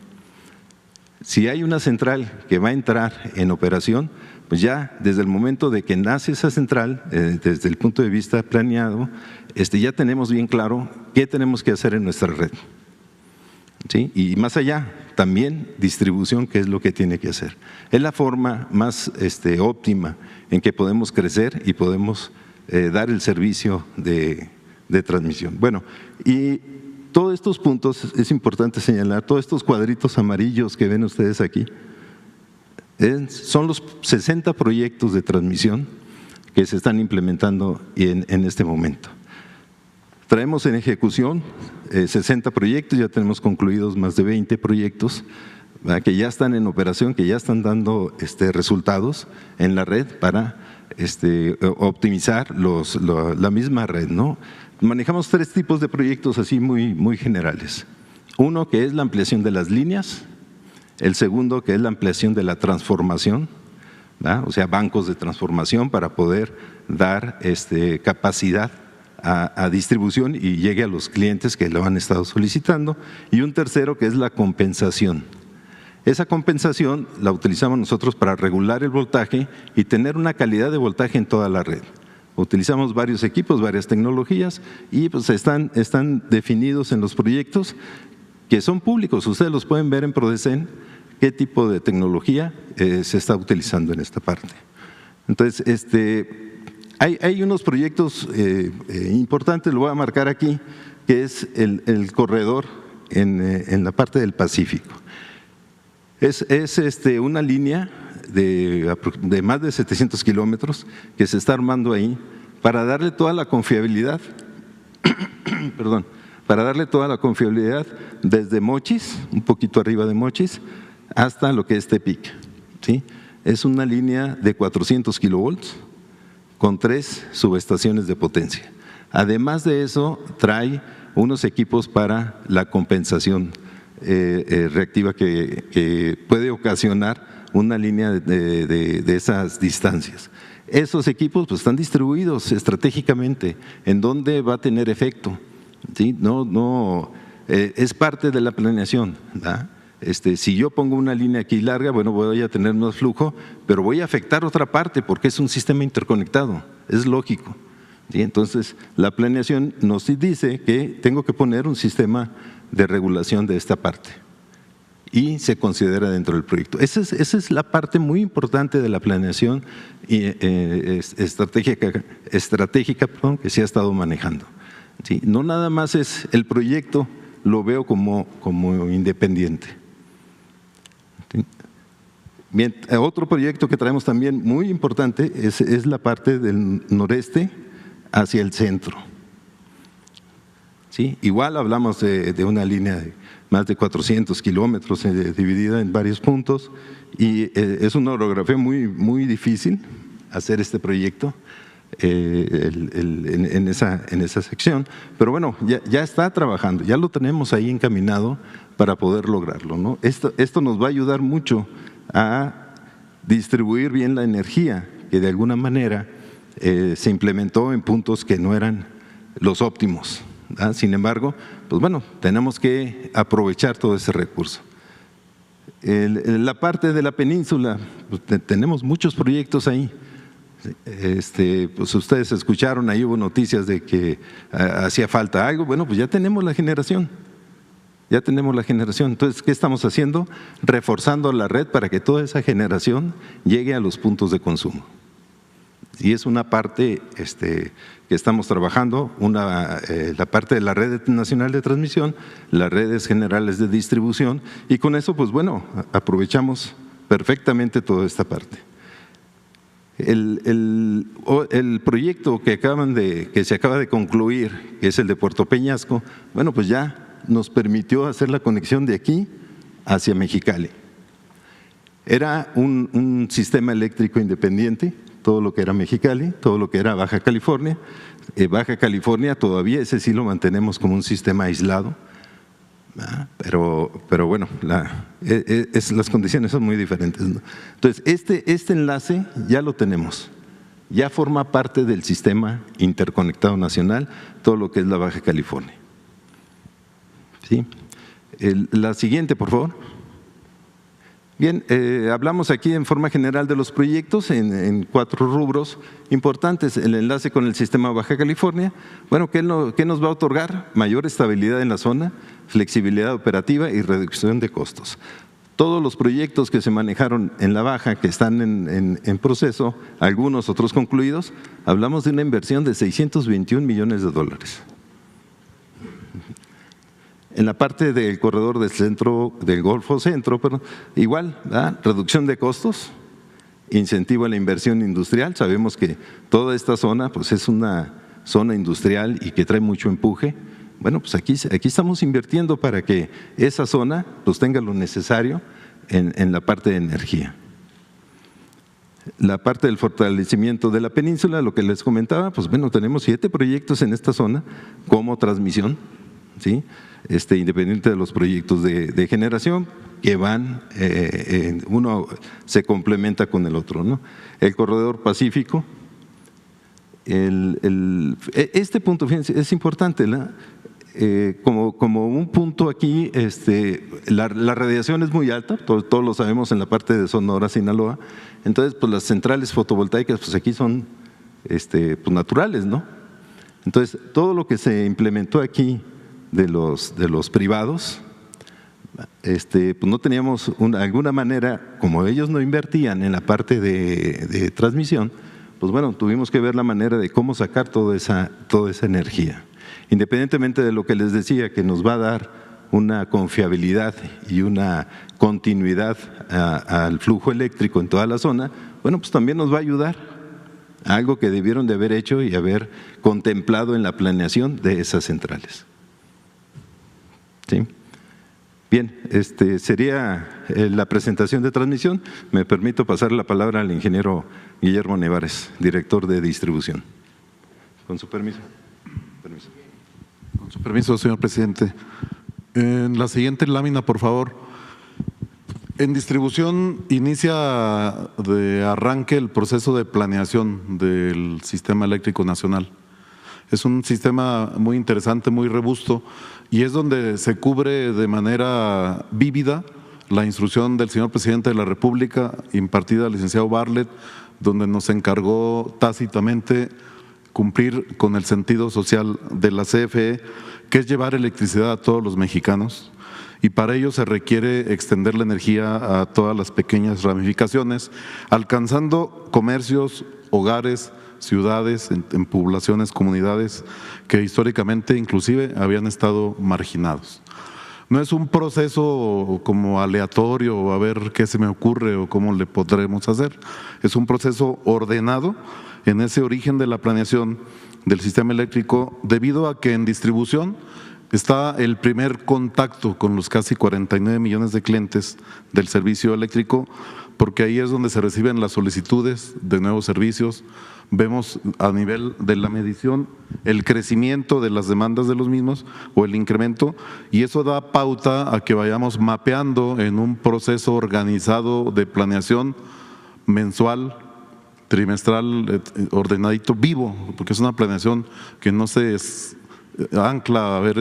Si hay una central que va a entrar en operación, pues ya desde el momento de que nace esa central, desde el punto de vista planeado, ya tenemos bien claro qué tenemos que hacer en nuestra red. ¿Sí? Y más allá, también distribución, que es lo que tiene que hacer. Es la forma más óptima en que podemos crecer y podemos dar el servicio de transmisión. Bueno, y todos estos puntos, es importante señalar, todos estos cuadritos amarillos que ven ustedes aquí, son los 60 proyectos de transmisión que se están implementando en este momento. Traemos en ejecución 60 proyectos, ya tenemos concluidos más de 20 proyectos que ya están en operación, que ya están dando resultados en la red para optimizar la misma red, ¿no? Manejamos 3 tipos de proyectos así muy generales. Uno que es la ampliación de las líneas, el segundo que es la ampliación de la transformación, o sea, bancos de transformación para poder dar capacidad a distribución y llegue a los clientes que lo han estado solicitando, y un tercero que es la compensación. Esa compensación la utilizamos nosotros para regular el voltaje y tener una calidad de voltaje en toda la red. Utilizamos varios equipos, varias tecnologías y pues están definidos en los proyectos que son públicos. Ustedes los pueden ver en Prodecen qué tipo de tecnología se está utilizando en esta parte. Entonces, hay unos proyectos importantes, lo voy a marcar aquí, que es el corredor en la parte del Pacífico. Es una línea de más de 700 kilómetros que se está armando ahí para darle toda la confiabilidad, para darle toda la confiabilidad desde Mochis, un poquito arriba de Mochis, hasta lo que es Tepic, ¿sí? Es una línea de 400 kilovolts con 3 subestaciones de potencia. Además de eso, trae unos equipos para la compensación reactiva que puede ocasionar una línea de esas distancias. Esos equipos pues, están distribuidos estratégicamente en dónde va a tener efecto, ¿sí? Es parte de la planeación, ¿verdad? Si yo pongo una línea aquí larga, bueno, voy a tener más flujo, pero voy a afectar otra parte porque es un sistema interconectado, es lógico, ¿sí? Entonces, la planeación nos dice que tengo que poner un sistema de regulación de esta parte y se considera dentro del proyecto. Esa es la parte muy importante de la planeación estratégica que se ha estado manejando, ¿sí? No nada más es el proyecto, lo veo como independiente. Bien, otro proyecto que traemos también muy importante es la parte del noreste hacia el centro. ¿Sí? Igual hablamos de una línea de más de 400 kilómetros dividida en varios puntos y es una orografía muy difícil hacer este proyecto en esa sección, pero bueno, ya está trabajando, ya lo tenemos ahí encaminado para poder lograrlo, ¿no? Esto nos va a ayudar mucho a distribuir bien la energía que de alguna manera se implementó en puntos que no eran los óptimos. Sin embargo, pues bueno, tenemos que aprovechar todo ese recurso. La parte de la península, pues tenemos muchos proyectos ahí. Pues ustedes escucharon, ahí hubo noticias de que hacía falta algo. Bueno, pues ya tenemos la generación. Entonces, ¿qué estamos haciendo? Reforzando la red para que toda esa generación llegue a los puntos de consumo. Y es una parte que estamos trabajando, la parte de la red nacional de transmisión, las redes generales de distribución, y con eso, pues bueno, aprovechamos perfectamente toda esta parte. El proyecto que se acaba de concluir, que es el de Puerto Peñasco, bueno, pues ya nos permitió hacer la conexión de aquí hacia Mexicali. Era un sistema eléctrico independiente, todo lo que era Mexicali, todo lo que era Baja California. Baja California todavía ese sí lo mantenemos como un sistema aislado, pero bueno, las condiciones son muy diferentes, ¿no? Entonces, este enlace ya lo tenemos, ya forma parte del sistema interconectado nacional, todo lo que es la Baja California. ¿Sí? La siguiente, por favor. Bien, hablamos aquí en forma general de los proyectos en 4 rubros importantes. El enlace con el sistema Baja California, bueno, ¿qué nos va a otorgar? Mayor estabilidad en la zona, flexibilidad operativa y reducción de costos. Todos los proyectos que se manejaron en la Baja, que están en proceso, algunos otros concluidos, hablamos de una inversión de $621 millones. En la parte del corredor del Golfo Centro, igual, ¿verdad? Reducción de costos, incentivo a la inversión industrial. Sabemos que toda esta zona pues es una zona industrial y que trae mucho empuje. Bueno, pues aquí estamos invirtiendo para que esa zona pues tenga lo necesario en la parte de energía. La parte del fortalecimiento de la península, lo que les comentaba, pues bueno, tenemos 7 proyectos en esta zona como transmisión, ¿sí? Independiente de los proyectos de generación que van, uno se complementa con el otro, ¿no? El corredor pacífico, este punto, fíjense, es importante, ¿no? Como un punto aquí, la radiación es muy alta, todos lo sabemos en la parte de Sonora, Sinaloa. Entonces, pues las centrales fotovoltaicas, pues aquí son pues naturales, ¿no? Entonces, todo lo que se implementó aquí de los privados, pues no teníamos alguna manera, como ellos no invertían en la parte de transmisión, pues bueno, tuvimos que ver la manera de cómo sacar toda esa energía. Independientemente de lo que les decía, que nos va a dar una confiabilidad y una continuidad al flujo eléctrico en toda la zona, bueno, pues también nos va a ayudar a algo que debieron de haber hecho y haber contemplado en la planeación de esas centrales. ¿Sí? Bien, sería la presentación de transmisión. Me permito pasar la palabra al ingeniero Guillermo Nevares, director de distribución. Con su permiso. Con su permiso, señor presidente. En la siguiente lámina, por favor. En distribución inicia de arranque el proceso de planeación del sistema eléctrico nacional. Es un sistema muy interesante, muy robusto, y es donde se cubre de manera vívida la instrucción del señor presidente de la República, impartida al licenciado Bartlett, donde nos encargó tácitamente cumplir con el sentido social de la CFE, que es llevar electricidad a todos los mexicanos, y para ello se requiere extender la energía a todas las pequeñas ramificaciones, alcanzando comercios, hogares, ciudades, en poblaciones, comunidades que históricamente inclusive habían estado marginados. No es un proceso como aleatorio o a ver qué se me ocurre o cómo le podremos hacer. Es un proceso ordenado en ese origen de la planeación del sistema eléctrico, debido a que en distribución está el primer contacto con los casi 49 millones de clientes del servicio eléctrico, porque ahí es donde se reciben las solicitudes de nuevos servicios. Vemos a nivel de la medición el crecimiento de las demandas de los mismos o el incremento, y eso da pauta a que vayamos mapeando en un proceso organizado de planeación mensual, trimestral, ordenadito, vivo, porque es una planeación que no se ancla a ver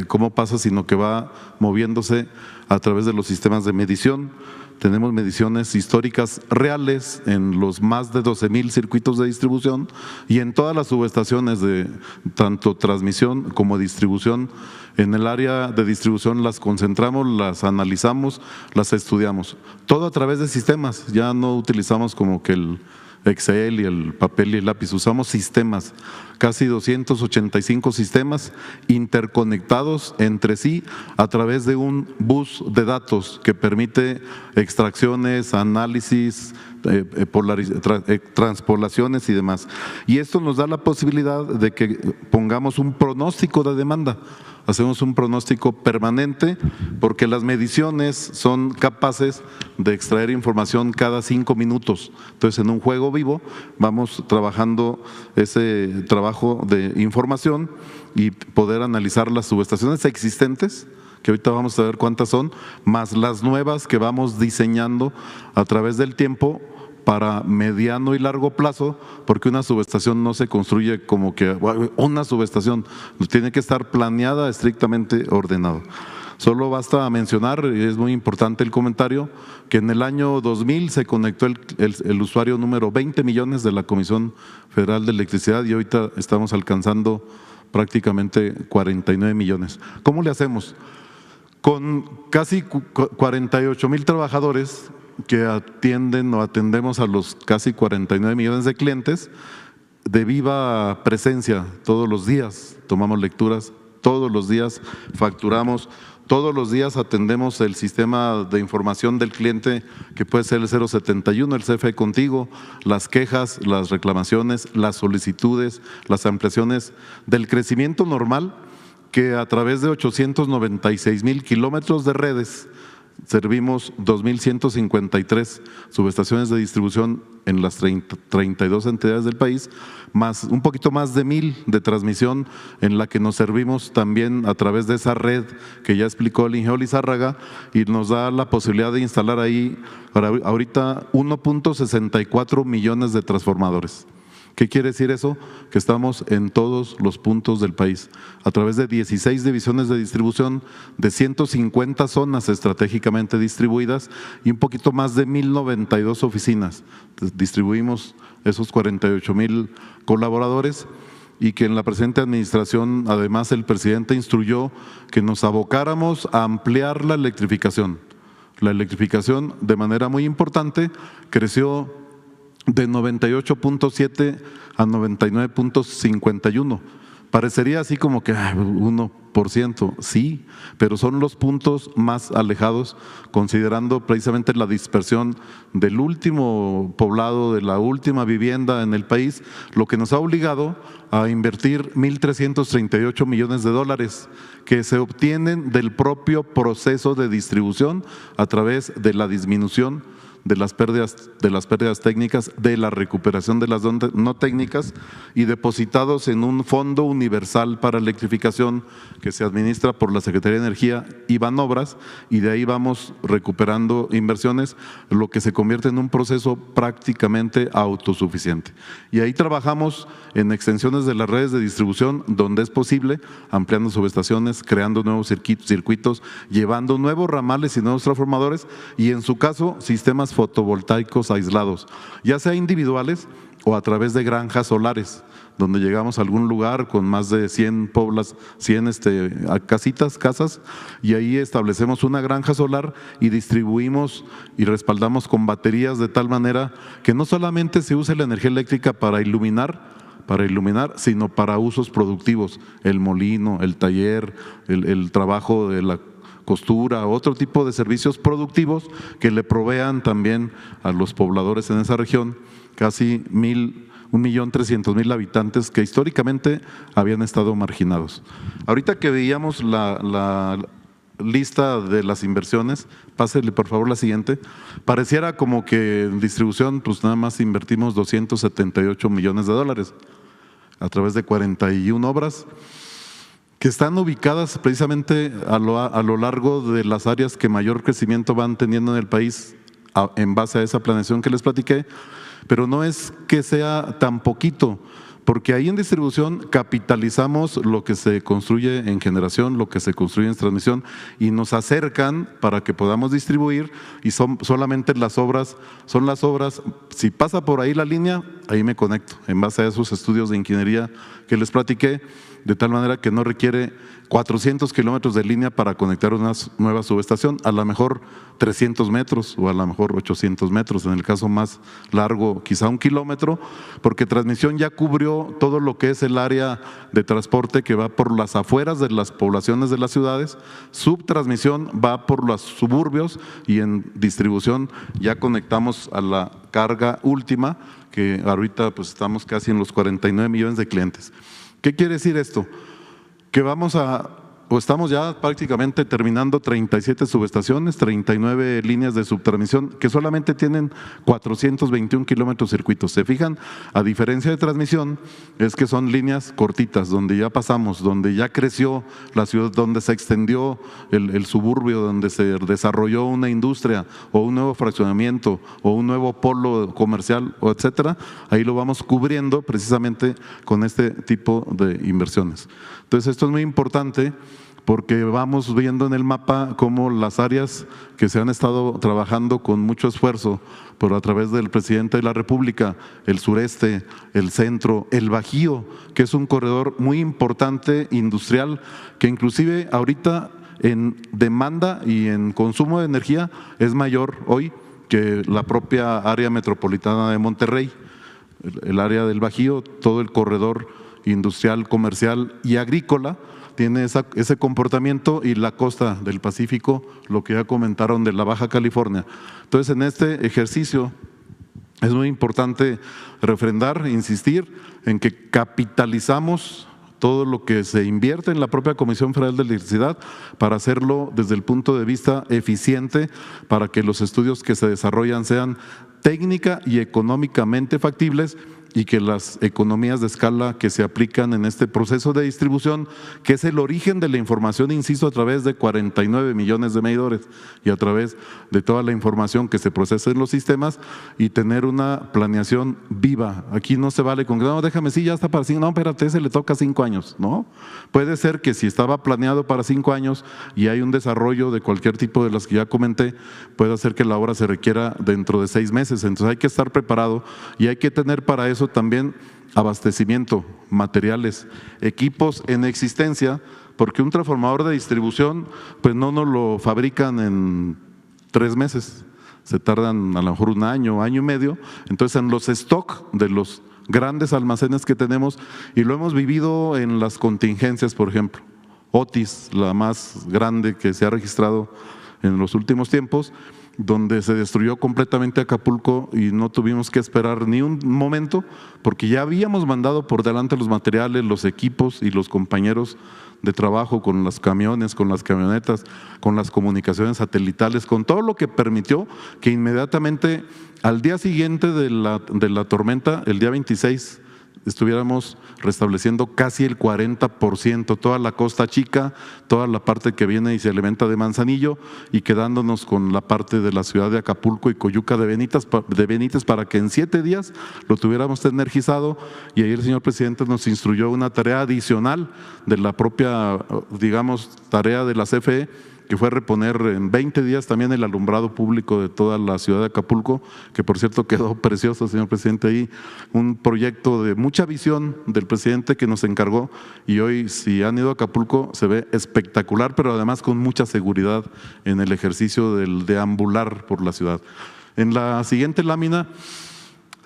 cómo pasa, sino que va moviéndose a través de los sistemas de medición. Tenemos mediciones históricas reales en los más de 12,000 circuitos de distribución y en todas las subestaciones de tanto transmisión como distribución. En el área de distribución las concentramos, las analizamos, las estudiamos. Todo a través de sistemas, ya no utilizamos como que Excel y el papel y el lápiz, usamos sistemas, casi 285 sistemas interconectados entre sí a través de un bus de datos que permite extracciones, análisis, transpolaciones y demás. Y esto nos da la posibilidad de que pongamos un pronóstico de demanda. Hacemos un pronóstico permanente porque las mediciones son capaces de extraer información cada 5 minutos. Entonces, en un juego vivo vamos trabajando ese trabajo de información y poder analizar las subestaciones existentes, que ahorita vamos a ver cuántas son, más las nuevas que vamos diseñando a través del tiempo para mediano y largo plazo, porque una subestación no se construye como que una subestación, tiene que estar planeada, estrictamente ordenado. Solo basta mencionar, y es muy importante el comentario, que en el año 2000 se conectó el usuario número 20 millones de la Comisión Federal de Electricidad y ahorita estamos alcanzando prácticamente 49 millones. ¿Cómo le hacemos? Con casi 48,000 trabajadores que atienden o atendemos a los casi 49 millones de clientes de viva presencia todos los días, tomamos lecturas todos los días, facturamos todos los días, atendemos el sistema de información del cliente que puede ser el 071, el CFE Contigo, las quejas, las reclamaciones, las solicitudes, las ampliaciones del crecimiento normal que a través de 896,000 kilómetros de redes servimos 2,153 subestaciones de distribución en las 32 entidades del país, más un poquito más de 1,000 de transmisión en la que nos servimos también a través de esa red que ya explicó el ingeniero Lizárraga y nos da la posibilidad de instalar ahí ahorita 1.64 millones de transformadores. ¿Qué quiere decir eso? Que estamos en todos los puntos del país, a través de 16 divisiones de distribución, de 150 zonas estratégicamente distribuidas y un poquito más de 1,092 oficinas. Distribuimos esos 48,000 colaboradores y que en la presente administración, además, el presidente instruyó que nos abocáramos a ampliar la electrificación. La electrificación, de manera muy importante, creció de 98.7 a 99.51. Parecería así como que 1%, sí, pero son los puntos más alejados, considerando precisamente la dispersión del último poblado, de la última vivienda en el país, lo que nos ha obligado a invertir 1,338 millones de dólares que se obtienen del propio proceso de distribución a través de la disminución de las pérdidas técnicas, de la recuperación de las no técnicas y depositados en un fondo universal para electrificación que se administra por la Secretaría de Energía y Banobras, y de ahí vamos recuperando inversiones, lo que se convierte en un proceso prácticamente autosuficiente. Y ahí trabajamos en extensiones de las redes de distribución donde es posible, ampliando subestaciones, creando nuevos circuitos, llevando nuevos ramales y nuevos transformadores y en su caso sistemas fotovoltaicos aislados, ya sea individuales o a través de granjas solares, donde llegamos a algún lugar con más de 100 casas, y ahí establecemos una granja solar y distribuimos y respaldamos con baterías de tal manera que no solamente se use la energía eléctrica para iluminar, sino para usos productivos, el molino, el taller, el trabajo de la costura, otro tipo de servicios productivos que le provean también a los pobladores en esa región, casi 1,300,000 habitantes que históricamente habían estado marginados. Ahorita que veíamos la lista de las inversiones, pásele por favor la siguiente, pareciera como que en distribución pues nada más invertimos 278 millones de dólares a través de 41 obras que están ubicadas precisamente a lo largo de las áreas que mayor crecimiento van teniendo en el país en base a esa planeación que les platiqué, pero no es que sea tan poquito, porque ahí en distribución capitalizamos lo que se construye en generación, lo que se construye en transmisión y nos acercan para que podamos distribuir y son solamente las obras, si pasa por ahí la línea, ahí me conecto, en base a esos estudios de ingeniería que les platiqué, de tal manera que no requiere 400 kilómetros de línea para conectar una nueva subestación, a lo mejor 300 metros o a lo mejor 800 metros, en el caso más largo quizá 1 kilómetro, porque Transmisión ya cubrió todo lo que es el área de transporte que va por las afueras de las poblaciones de las ciudades. Subtransmisión va por los suburbios y en distribución ya conectamos a la carga última, que ahorita pues estamos casi en los 49 millones de clientes. ¿Qué quiere decir esto? Que estamos ya prácticamente terminando 37 subestaciones, 39 líneas de subtransmisión que solamente tienen 421 kilómetros circuitos. ¿Se fijan? A diferencia de Transmisión, es que son líneas cortitas, donde ya pasamos, donde ya creció la ciudad, donde se extendió el suburbio, donde se desarrolló una industria o un nuevo fraccionamiento o un nuevo polo comercial, o etcétera. Ahí lo vamos cubriendo precisamente con este tipo de inversiones. Entonces, esto es muy importante porque vamos viendo en el mapa cómo las áreas que se han estado trabajando con mucho esfuerzo por a través del presidente de la República, el sureste, el centro, el Bajío, que es un corredor muy importante industrial, que inclusive ahorita en demanda y en consumo de energía es mayor hoy que la propia área metropolitana de Monterrey. El área del Bajío, todo el corredor industrial, comercial y agrícola tiene ese comportamiento, y la costa del Pacífico, lo que ya comentaron de la Baja California. Entonces, en este ejercicio es muy importante refrendar, insistir en que capitalizamos todo lo que se invierte en la propia Comisión Federal de Electricidad para hacerlo desde el punto de vista eficiente, para que los estudios que se desarrollan sean técnica y económicamente factibles, y que las economías de escala que se aplican en este proceso de distribución, que es el origen de la información, insisto, a través de 49 millones de medidores y a través de toda la información que se procesa en los sistemas, y tener una planeación viva. Aquí no se vale con que no, déjame, sí, ya está para 5, no, espérate, ese le toca 5 años, ¿no? Puede ser que si estaba planeado para 5 años y hay un desarrollo de cualquier tipo de las que ya comenté, puede hacer que la obra se requiera dentro de 6 meses. Entonces hay que estar preparado y hay que tener para eso también abastecimiento, materiales, equipos en existencia, porque un transformador de distribución pues no nos lo fabrican en 3 meses, se tardan a lo mejor 1 año, año y medio. Entonces, en los stock de los grandes almacenes que tenemos, y lo hemos vivido en las contingencias, por ejemplo, Otis, la más grande que se ha registrado en los últimos tiempos, donde se destruyó completamente Acapulco y no tuvimos que esperar ni un momento, porque ya habíamos mandado por delante los materiales, los equipos y los compañeros de trabajo, con los camiones, con las camionetas, con las comunicaciones satelitales, con todo lo que permitió que inmediatamente al día siguiente de la tormenta, el día 26, estuviéramos restableciendo casi el 40%, toda la Costa Chica, toda la parte que viene y se alimenta de Manzanillo, y quedándonos con la parte de la ciudad de Acapulco y Coyuca de Benítez para que en 7 días lo tuviéramos energizado. Y ahí el señor presidente nos instruyó una tarea adicional de la propia, digamos, tarea de la CFE, que fue reponer en 20 días también el alumbrado público de toda la ciudad de Acapulco, que por cierto quedó precioso, señor presidente, ahí un proyecto de mucha visión del presidente que nos encargó, y hoy si han ido a Acapulco se ve espectacular, pero además con mucha seguridad en el ejercicio del deambular por la ciudad. En la siguiente lámina,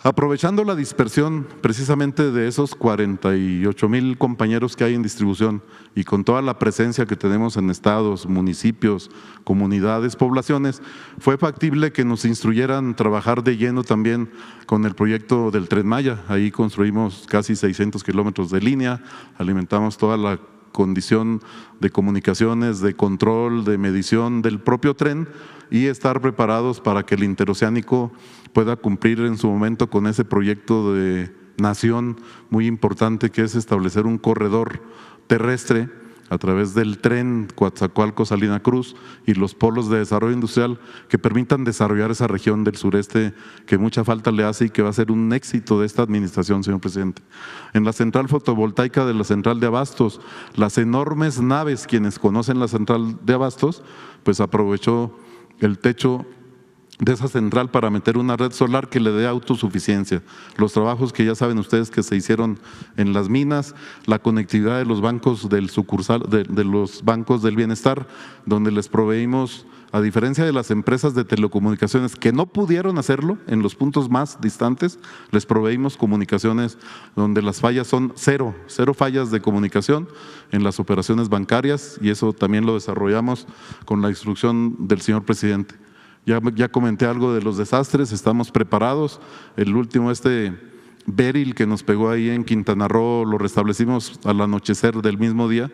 aprovechando la dispersión precisamente de esos 48,000 compañeros que hay en distribución, y con toda la presencia que tenemos en estados, municipios, comunidades, poblaciones, fue factible que nos instruyeran trabajar de lleno también con el proyecto del Tren Maya. Ahí construimos casi 600 kilómetros de línea, alimentamos toda la condición de comunicaciones, de control, de medición del propio tren, y estar preparados para que el interoceánico pueda cumplir en su momento con ese proyecto de nación muy importante, que es establecer un corredor terrestre a través del tren Coatzacoalcos-Salina Cruz y los polos de desarrollo industrial que permitan desarrollar esa región del sureste que mucha falta le hace y que va a ser un éxito de esta administración, señor presidente. En la central fotovoltaica de la central de Abastos, las enormes naves, quienes conocen la central de Abastos, pues aprovechó el techo de esa central para meter una red solar que le dé autosuficiencia. Los trabajos que ya saben ustedes que se hicieron en las minas, la conectividad de los bancos del sucursal, de los bancos del bienestar, donde les proveímos, a diferencia de las empresas de telecomunicaciones que no pudieron hacerlo en los puntos más distantes, les proveímos comunicaciones donde las fallas son cero fallas de comunicación en las operaciones bancarias, y eso también lo desarrollamos con la instrucción del señor presidente. Ya comenté algo de los desastres, estamos preparados. El último, Beryl que nos pegó ahí en Quintana Roo, lo restablecimos al anochecer del mismo día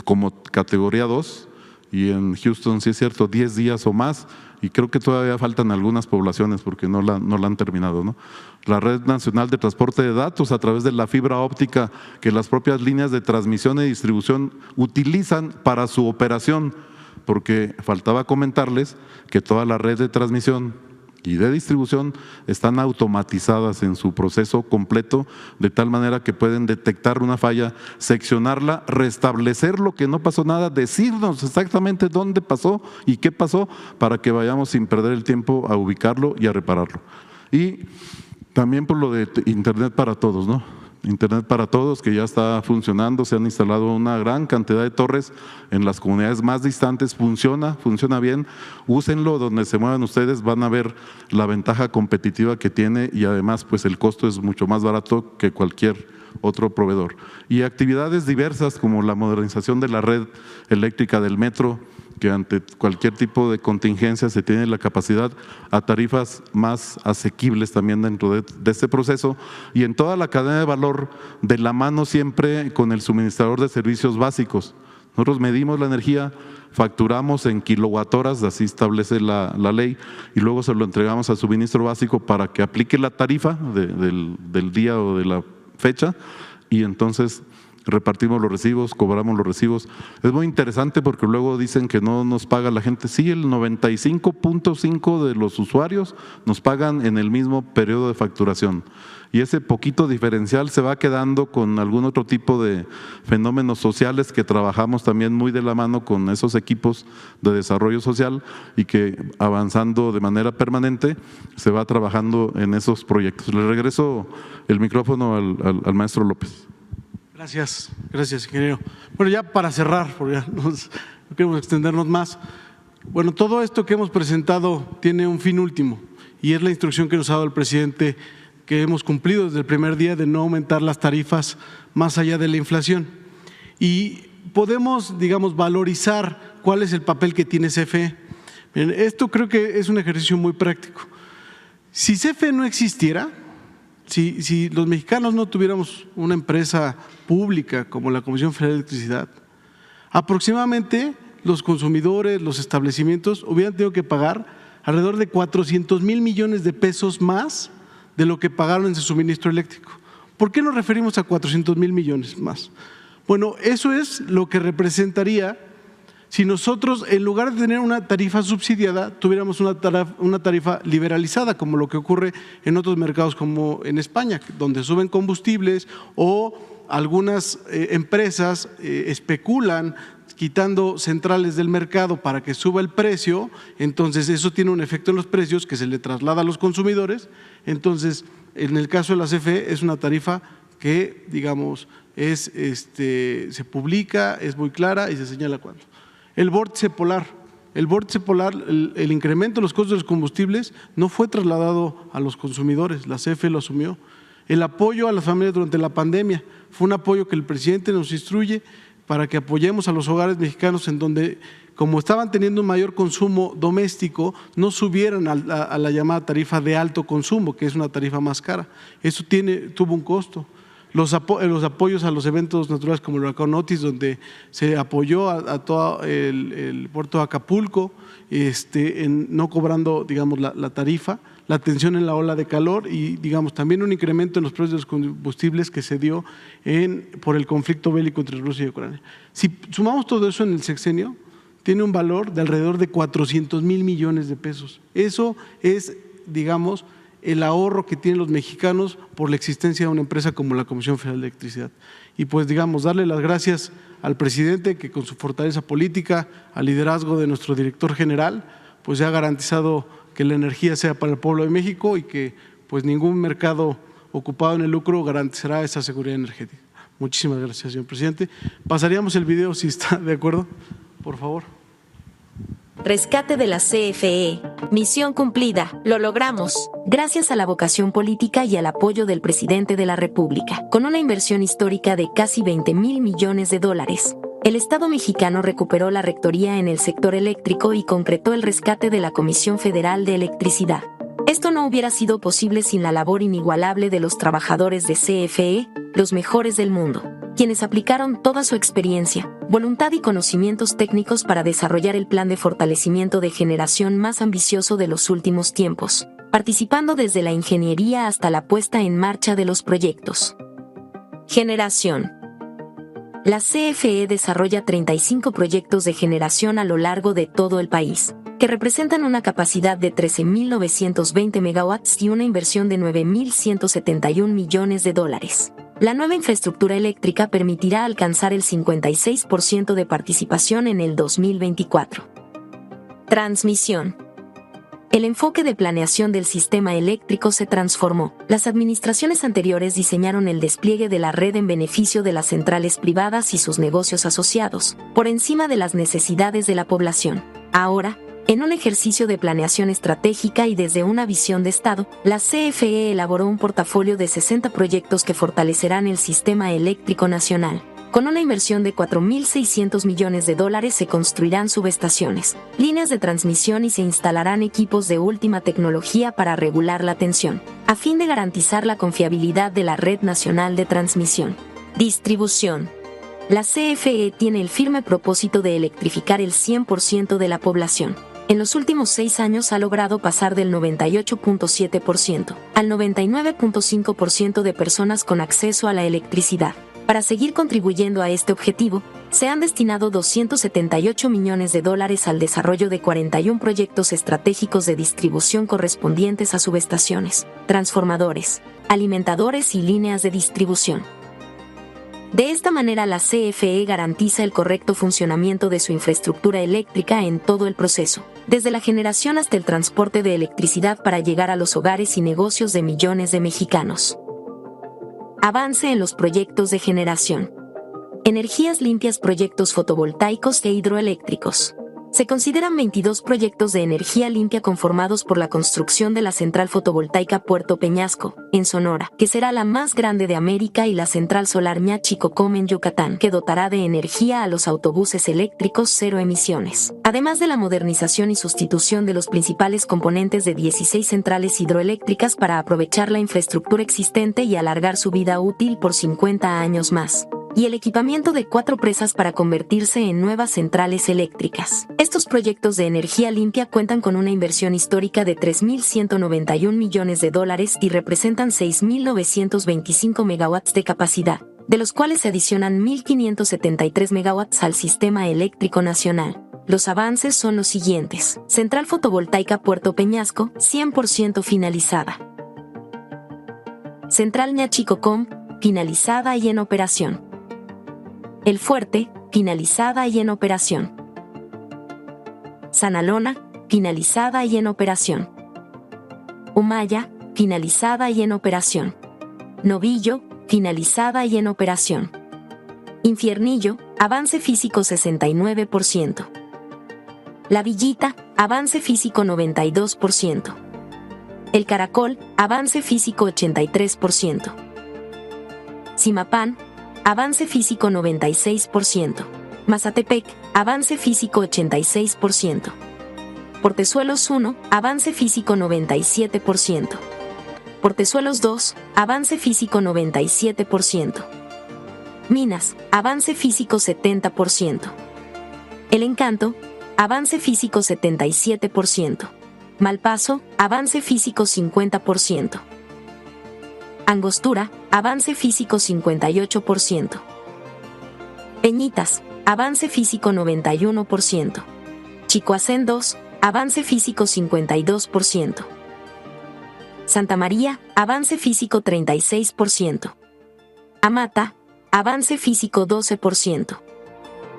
como categoría 2, y en Houston, sí es cierto, 10 días o más, y creo que todavía faltan algunas poblaciones porque no la han terminado, ¿no? La Red Nacional de Transporte de Datos a través de la fibra óptica que las propias líneas de transmisión y distribución utilizan para su operación, porque faltaba comentarles que toda la red de transmisión y de distribución están automatizadas en su proceso completo, de tal manera que pueden detectar una falla, seccionarla, restablecer lo que no pasó nada, decirnos exactamente dónde pasó y qué pasó, para que vayamos sin perder el tiempo a ubicarlo y a repararlo. Y también por lo de Internet para todos, ¿no? Internet para todos, que ya está funcionando, se han instalado una gran cantidad de torres en las comunidades más distantes, funciona bien, úsenlo donde se muevan ustedes, van a ver la ventaja competitiva que tiene, y además pues el costo es mucho más barato que cualquier otro proveedor. Y actividades diversas como la modernización de la red eléctrica del metro, que ante cualquier tipo de contingencia se tiene la capacidad a tarifas más asequibles también dentro de este proceso, y en toda la cadena de valor, de la mano siempre con el suministrador de servicios básicos. Nosotros medimos la energía, facturamos en kilowatt-horas, así establece la ley, y luego se lo entregamos al suministro básico para que aplique la tarifa del día o de la fecha, y entonces repartimos los recibos, cobramos los recibos. Es muy interesante porque luego dicen que no nos paga la gente. Sí, el 95.5% de los usuarios nos pagan en el mismo periodo de facturación, y ese poquito diferencial se va quedando con algún otro tipo de fenómenos sociales que trabajamos también muy de la mano con esos equipos de desarrollo social, y que avanzando de manera permanente se va trabajando en esos proyectos. Le regreso el micrófono al maestro López. Gracias, ingeniero. Bueno, ya para cerrar, porque ya no queremos extendernos más. Bueno, todo esto que hemos presentado tiene un fin último, y es la instrucción que nos ha dado el presidente, que hemos cumplido desde el primer día, de no aumentar las tarifas más allá de la inflación. Y podemos, digamos, valorizar cuál es el papel que tiene CFE. Miren, esto creo que es un ejercicio muy práctico. Si CFE no existiera, si los mexicanos no tuviéramos una empresa pública como la Comisión Federal de Electricidad, aproximadamente los consumidores, los establecimientos hubieran tenido que pagar alrededor de 400,000 millones de pesos más de lo que pagaron en su suministro eléctrico. ¿Por qué nos referimos a 400,000 millones más? Bueno, eso es lo que representaría si nosotros, en lugar de tener una tarifa subsidiada, tuviéramos una tarifa liberalizada, como lo que ocurre en otros mercados como en España, donde suben combustibles, o algunas empresas especulan quitando centrales del mercado para que suba el precio. Entonces eso tiene un efecto en los precios que se le traslada a los consumidores. Entonces, en el caso de la CFE es una tarifa que, digamos, se publica, es muy clara y se señala cuándo. El vórtice polar, el incremento de los costos de los combustibles no fue trasladado a los consumidores, la CFE lo asumió. El apoyo a las familias durante la pandemia fue un apoyo que el presidente nos instruye para que apoyemos a los hogares mexicanos, en donde, como estaban teniendo un mayor consumo doméstico, no subieran a la llamada tarifa de alto consumo, que es una tarifa más cara. Eso tuvo un costo. Los apoyos a los eventos naturales como el huracán Otis, donde se apoyó a todo el puerto de Acapulco, no cobrando, digamos, la tarifa, la atención en la ola de calor, y, digamos, también un incremento en los precios de los combustibles que se dio por el conflicto bélico entre Rusia y Ucrania. Si sumamos todo eso en el sexenio, tiene un valor de alrededor de 400,000 millones de pesos. Eso es, digamos, el ahorro que tienen los mexicanos por la existencia de una empresa como la Comisión Federal de Electricidad. Y pues, digamos, darle las gracias al presidente, que con su fortaleza política, al liderazgo de nuestro director general, pues se ha garantizado que la energía sea para el pueblo de México y que pues ningún mercado ocupado en el lucro garantizará esa seguridad energética. Muchísimas gracias, señor presidente. Pasaríamos el video si está de acuerdo, por favor. Rescate de la CFE. Misión cumplida. Lo logramos. Gracias a la vocación política y al apoyo del presidente de la República. Con una inversión histórica de casi 20,000 millones de dólares. El Estado mexicano recuperó la rectoría en el sector eléctrico y concretó el rescate de la Comisión Federal de Electricidad. Esto no hubiera sido posible sin la labor inigualable de los trabajadores de CFE, los mejores del mundo, quienes aplicaron toda su experiencia, voluntad y conocimientos técnicos para desarrollar el plan de fortalecimiento de generación más ambicioso de los últimos tiempos, participando desde la ingeniería hasta la puesta en marcha de los proyectos. Generación. La CFE desarrolla 35 proyectos de generación a lo largo de todo el país, que representan una capacidad de 13,920 megawatts y una inversión de 9,171 millones de dólares. La nueva infraestructura eléctrica permitirá alcanzar el 56% de participación en el 2024. Transmisión. El enfoque de planeación del sistema eléctrico se transformó. Las administraciones anteriores diseñaron el despliegue de la red en beneficio de las centrales privadas y sus negocios asociados, por encima de las necesidades de la población. Ahora, en un ejercicio de planeación estratégica y desde una visión de Estado, la CFE elaboró un portafolio de 60 proyectos que fortalecerán el sistema eléctrico nacional. Con una inversión de 4,600 millones de dólares se construirán subestaciones, líneas de transmisión y se instalarán equipos de última tecnología para regular la tensión, a fin de garantizar la confiabilidad de la red nacional de transmisión. Distribución. La CFE tiene el firme propósito de electrificar el 100% de la población. En los últimos 6 años ha logrado pasar del 98,7% al 99,5% de personas con acceso a la electricidad. Para seguir contribuyendo a este objetivo, se han destinado 278 millones de dólares al desarrollo de 41 proyectos estratégicos de distribución correspondientes a subestaciones, transformadores, alimentadores y líneas de distribución. De esta manera, la CFE garantiza el correcto funcionamiento de su infraestructura eléctrica en todo el proceso, desde la generación hasta el transporte de electricidad para llegar a los hogares y negocios de millones de mexicanos. Avance en los proyectos de generación. Energías limpias, proyectos fotovoltaicos e hidroeléctricos. Se consideran 22 proyectos de energía limpia conformados por la construcción de la central fotovoltaica Puerto Peñasco, en Sonora, que será la más grande de América, y la central solar Ñachicocom en Yucatán, que dotará de energía a los autobuses eléctricos cero emisiones. Además de la modernización y sustitución de los principales componentes de 16 centrales hidroeléctricas para aprovechar la infraestructura existente y alargar su vida útil por 50 años más. Y el equipamiento de 4 presas para convertirse en nuevas centrales eléctricas. Estos proyectos de energía limpia cuentan con una inversión histórica de 3,191 millones de dólares y representan 6,925 megawatts de capacidad, de los cuales se adicionan 1,573 megawatts al sistema eléctrico nacional. Los avances son los siguientes. Central fotovoltaica Puerto Peñasco, 100% finalizada. Central Ñachicocom, finalizada y en operación. El Fuerte, finalizada y en operación. Sanalona, finalizada y en operación. Humaya, finalizada y en operación. Novillo, finalizada y en operación. Infiernillo, avance físico 69%. La Villita, avance físico 92%. El Caracol, avance físico 83%. Zimapán, avance físico 96%. Mazatepec, avance físico 86%. Portezuelos 1, avance físico 97%. Portezuelos 2, avance físico 97%. Minas, avance físico 70%. El Encanto, avance físico 77%. Malpaso, avance físico 50%. Angostura, avance físico 58%. Peñitas, avance físico 91%. Chicoacén 2, avance físico 52%. Santa María, avance físico 36%. Amata, avance físico 12%.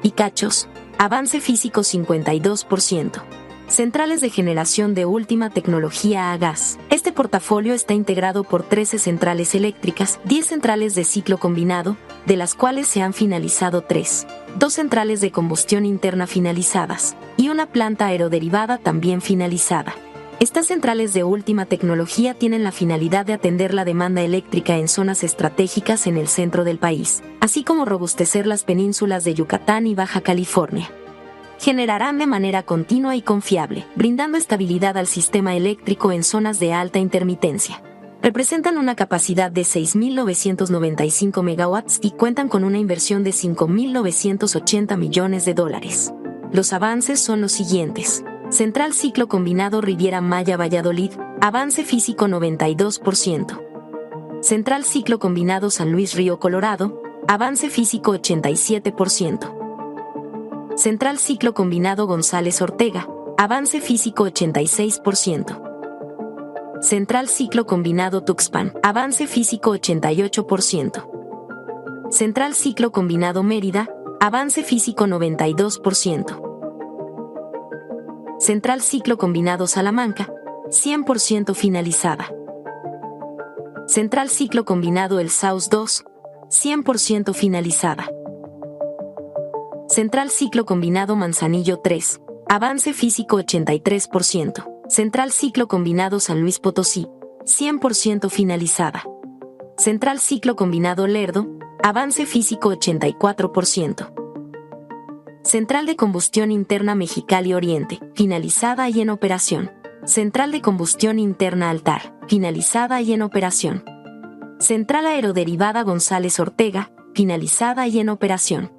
Picachos, avance físico 52%. Centrales de generación de última tecnología a gas. Este portafolio está integrado por 13 centrales eléctricas, 10 centrales de ciclo combinado, de las cuales se han finalizado 3, 2 centrales de combustión interna finalizadas, y una planta aeroderivada también finalizada. Estas centrales de última tecnología tienen la finalidad de atender la demanda eléctrica en zonas estratégicas en el centro del país, así como robustecer las penínsulas de Yucatán y Baja California. Generarán de manera continua y confiable, brindando estabilidad al sistema eléctrico en zonas de alta intermitencia. Representan una capacidad de 6.995 megawatts y cuentan con una inversión de $5.980 millones. Los avances son los siguientes. Central Ciclo Combinado Riviera Maya Valladolid, avance físico 92%. Central Ciclo Combinado San Luis Río Colorado, avance físico 87%. Central Ciclo Combinado González Ortega, avance físico 86%. Central Ciclo Combinado Tuxpan, avance físico 88%. Central Ciclo Combinado Mérida, avance físico 92%. Central Ciclo Combinado Salamanca, 100% finalizada. Central Ciclo Combinado El Saus 2, 100% finalizada. Central Ciclo Combinado Manzanillo 3, avance físico 83%. Central Ciclo Combinado San Luis Potosí, 100% finalizada. Central Ciclo Combinado Lerdo, avance físico 84%. Central de Combustión Interna Mexicali Oriente, finalizada y en operación. Central de Combustión Interna Altar, finalizada y en operación. Central Aeroderivada González Ortega, finalizada y en operación.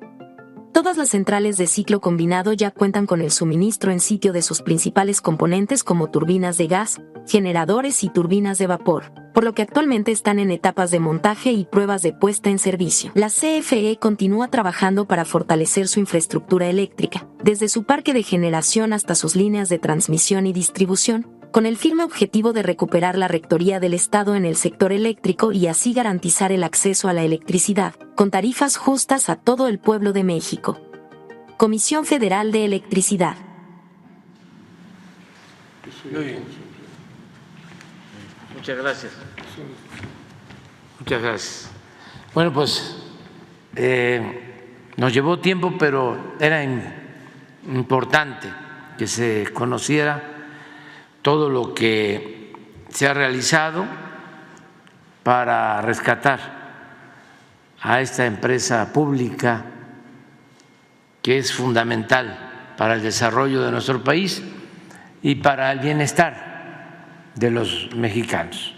Todas las centrales de ciclo combinado ya cuentan con el suministro en sitio de sus principales componentes como turbinas de gas, generadores y turbinas de vapor, por lo que actualmente están en etapas de montaje y pruebas de puesta en servicio. La CFE continúa trabajando para fortalecer su infraestructura eléctrica, desde su parque de generación hasta sus líneas de transmisión y distribución, con el firme objetivo de recuperar la rectoría del Estado en el sector eléctrico y así garantizar el acceso a la electricidad, con tarifas justas a todo el pueblo de México. Comisión Federal de Electricidad. Muy bien. Muchas gracias. Muchas gracias. Bueno, pues nos llevó tiempo, pero era importante que se conociera todo lo que se ha realizado para rescatar a esta empresa pública que es fundamental para el desarrollo de nuestro país y para el bienestar de los mexicanos.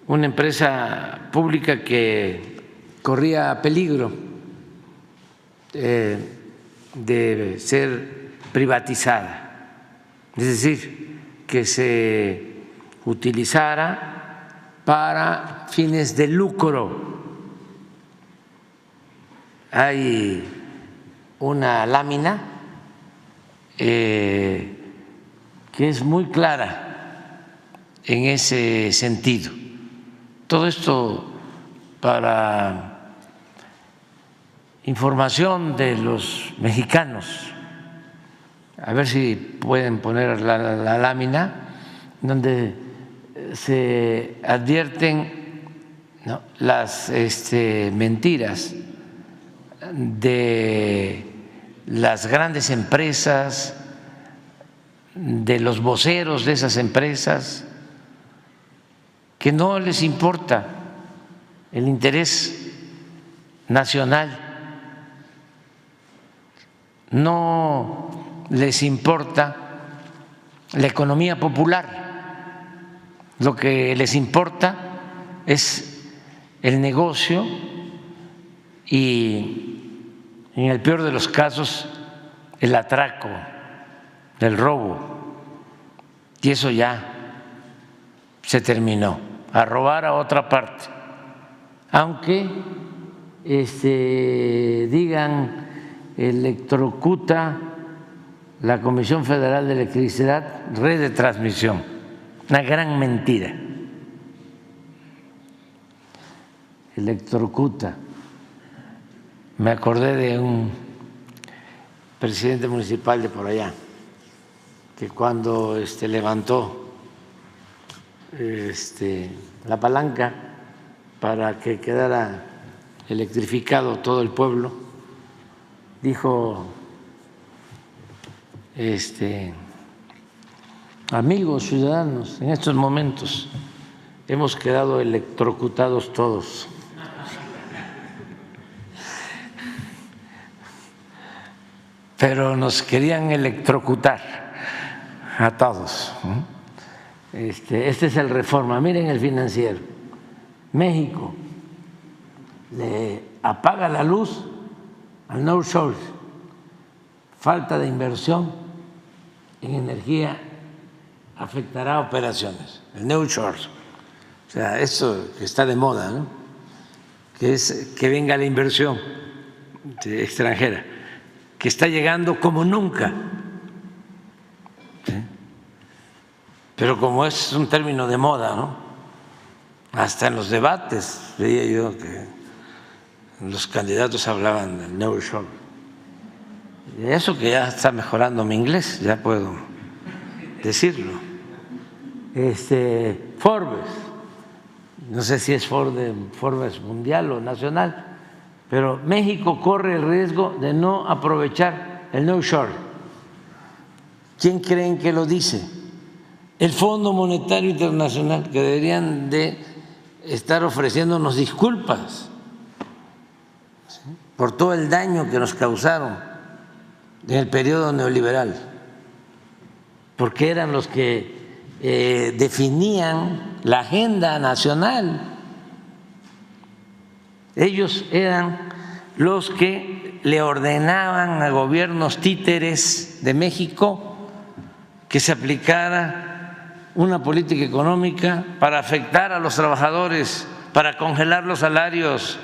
Una empresa pública que corría peligro de ser privatizada, es decir, que se utilizara para fines de lucro. Hay una lámina que es muy clara en ese sentido. Todo esto para información de los mexicanos. A ver si pueden poner la lámina donde se advierten, ¿no?, las mentiras de las grandes empresas, de los voceros de esas empresas, que no les importa el interés nacional, no les importa la economía popular, lo que les importa es el negocio y, en el peor de los casos, el atraco, el robo, y eso ya se terminó, a robar a otra parte, aunque digan electrocuta la Comisión Federal de Electricidad, red de transmisión, una gran mentira. Electrocuta. Me acordé de un presidente municipal de por allá, que cuando levantó la palanca para que quedara electrificado todo el pueblo, dijo, amigos ciudadanos, en estos momentos hemos quedado electrocutados todos. Pero nos querían electrocutar a todos. Este es el Reforma. Miren el Financiero. México le apaga la luz al no shore, falta de inversión en energía afectará operaciones, el no shore. O sea, eso que está de moda, ¿no? Que es que venga la inversión extranjera, que está llegando como nunca. ¿Sí? Pero como es un término de moda, ¿no? Hasta en los debates veía yo que los candidatos hablaban del nearshoring. Y eso que ya está mejorando mi inglés, ya puedo decirlo. Forbes, no sé si es Forbes mundial o nacional, pero México corre el riesgo de no aprovechar el nearshoring. ¿Quién creen que lo dice? El Fondo Monetario Internacional, que deberían de estar ofreciéndonos disculpas por todo el daño que nos causaron en el periodo neoliberal, porque eran los que definían la agenda nacional. Ellos eran los que le ordenaban a gobiernos títeres de México que se aplicara una política económica para afectar a los trabajadores, para congelar los salarios,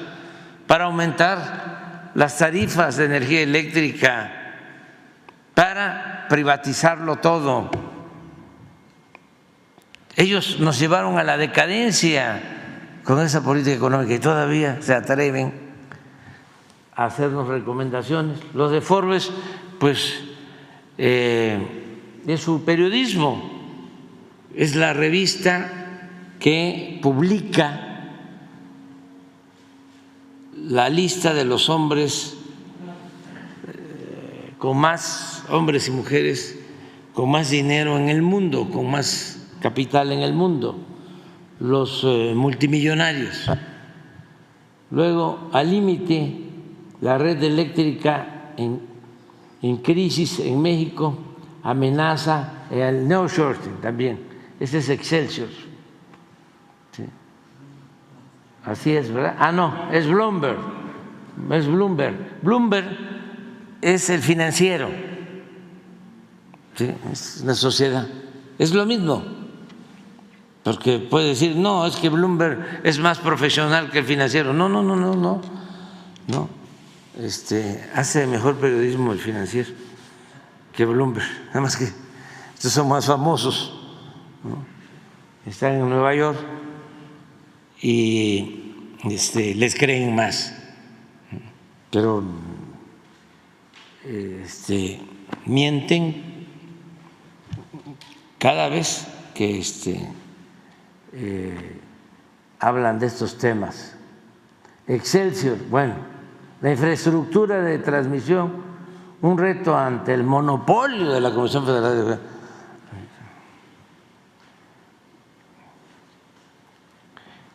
para aumentar las tarifas de energía eléctrica, para privatizarlo todo. Ellos nos llevaron a la decadencia con esa política económica y todavía se atreven a hacernos recomendaciones. Los de Forbes, pues, de su periodismo, es la revista que publica la lista de los hombres con más, hombres y mujeres con más dinero en el mundo, con más capital en el mundo, los multimillonarios. Luego, al límite, la red eléctrica en crisis en México amenaza el nearshoring también. Ese es Excelsior. ¿Sí? Así es, ¿verdad? Ah, no, es Bloomberg. Es Bloomberg. Bloomberg es el Financiero. ¿Sí? Es una sociedad. Es lo mismo. Porque puede decir, no, es que Bloomberg es más profesional que el Financiero. No. No. Hace mejor periodismo el Financiero que Bloomberg. Nada más que estos son más famosos, ¿no? Están en Nueva York y les creen más, pero mienten cada vez que hablan de estos temas. Excelsior, bueno, la infraestructura de transmisión, un reto ante el monopolio de la Comisión Federal de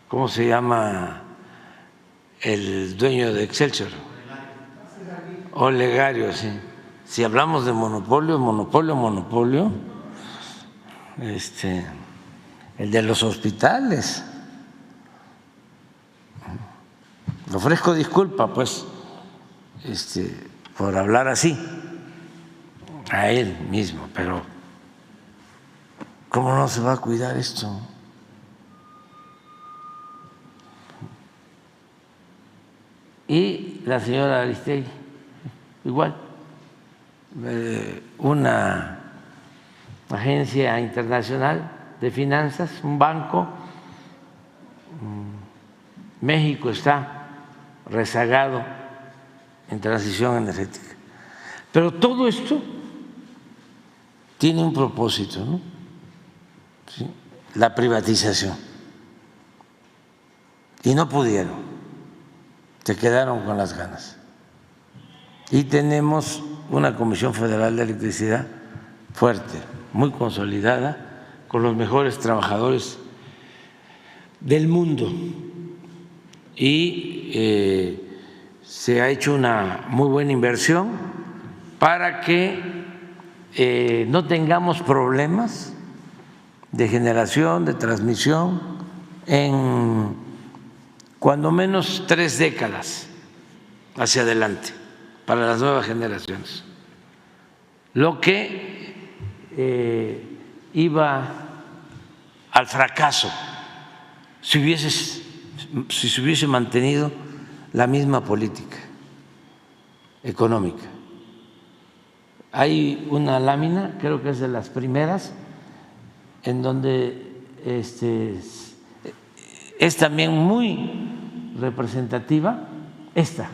¿cómo se llama el dueño de Excelsior? Olegario, sí. Si hablamos de monopolio, el de los hospitales. Le ofrezco disculpa, pues, por hablar así a él mismo, pero ¿cómo no se va a cuidar esto? Y la señora Aristegui, igual, una agencia internacional de finanzas, un banco. México está rezagado en transición energética. Pero todo esto tiene un propósito, ¿no? ¿Sí? La privatización. Y no pudieron, se quedaron con las ganas. Y tenemos una Comisión Federal de Electricidad fuerte, muy consolidada, con los mejores trabajadores del mundo. Y se ha hecho una muy buena inversión para que no tengamos problemas de generación, de transmisión en cuando menos 3 décadas hacia adelante para las nuevas generaciones. Lo que iba al fracaso si se hubiese mantenido la misma política económica. Hay una lámina, creo que es de las primeras, en donde es también muy representativa esta.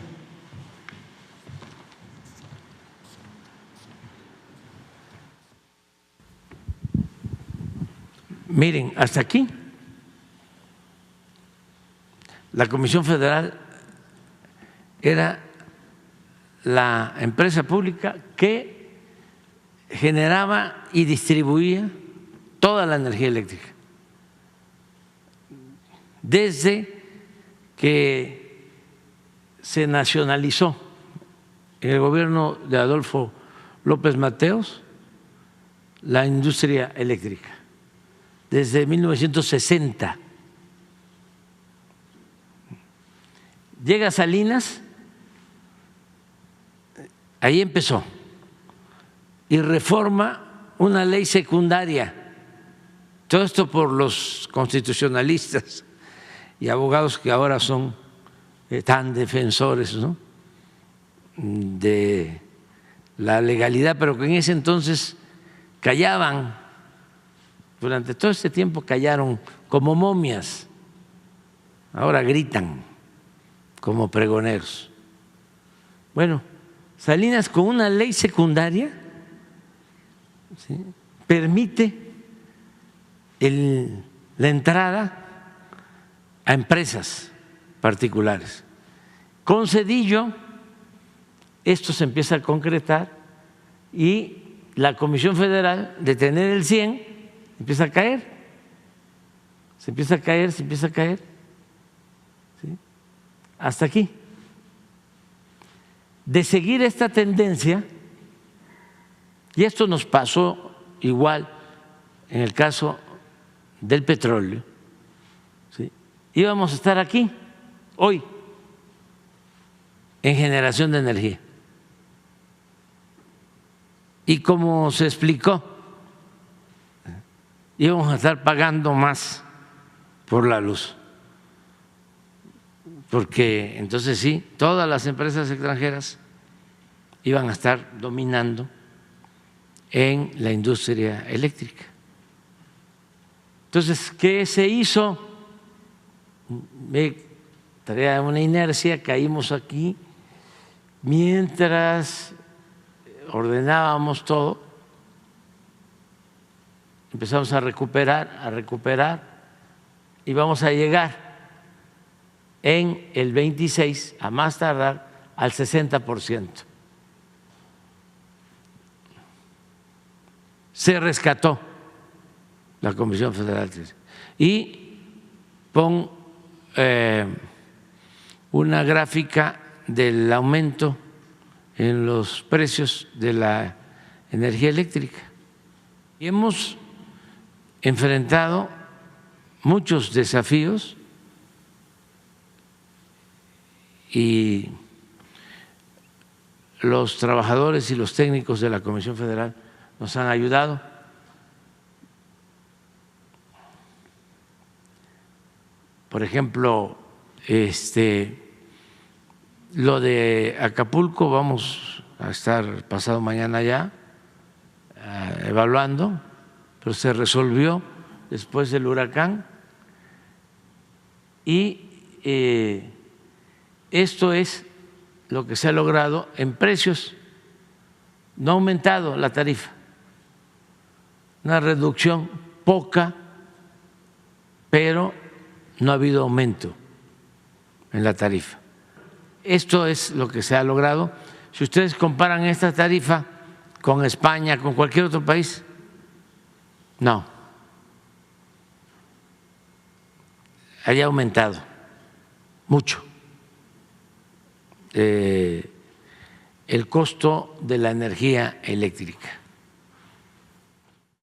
Miren, hasta aquí la Comisión Federal era la empresa pública que generaba y distribuía toda la energía eléctrica. Desde que se nacionalizó en el gobierno de Adolfo López Mateos la industria eléctrica, desde 1960. Llega Salinas, ahí empezó, y reforma una ley secundaria. Todo esto por los constitucionalistas y abogados que ahora son tan defensores, ¿no?, de la legalidad, pero que en ese entonces callaban. Durante todo este tiempo callaron como momias, ahora gritan como pregoneros. Bueno, Salinas, con una ley secundaria, ¿sí?, permite la entrada a empresas particulares. Con Zedillo esto se empieza a concretar y la Comisión Federal, de tener el 100, empieza a caer, se empieza a caer, ¿sí?, hasta aquí. De seguir esta tendencia, y esto nos pasó igual en el caso del petróleo, ¿sí?, íbamos a estar aquí hoy en generación de energía. Y como se explicó, íbamos a estar pagando más por la luz, porque entonces sí, todas las empresas extranjeras iban a estar dominando en la industria eléctrica. Entonces, ¿qué se hizo? Traía una inercia, caímos aquí, mientras ordenábamos todo, empezamos a recuperar y vamos a llegar en el 26, a más tardar, al 60%. Se rescató la Comisión Federal y pon una gráfica del aumento en los precios de la energía eléctrica. Y hemos enfrentado muchos desafíos y los trabajadores y los técnicos de la Comisión Federal nos han ayudado. Por ejemplo, lo de Acapulco, vamos a estar pasado mañana ya evaluando, pero se resolvió después del huracán y esto es lo que se ha logrado en precios. No ha aumentado la tarifa, una reducción poca, pero no ha habido aumento en la tarifa. Esto es lo que se ha logrado. Si ustedes comparan esta tarifa con España, con cualquier otro país, no, haya aumentado mucho el costo de la energía eléctrica.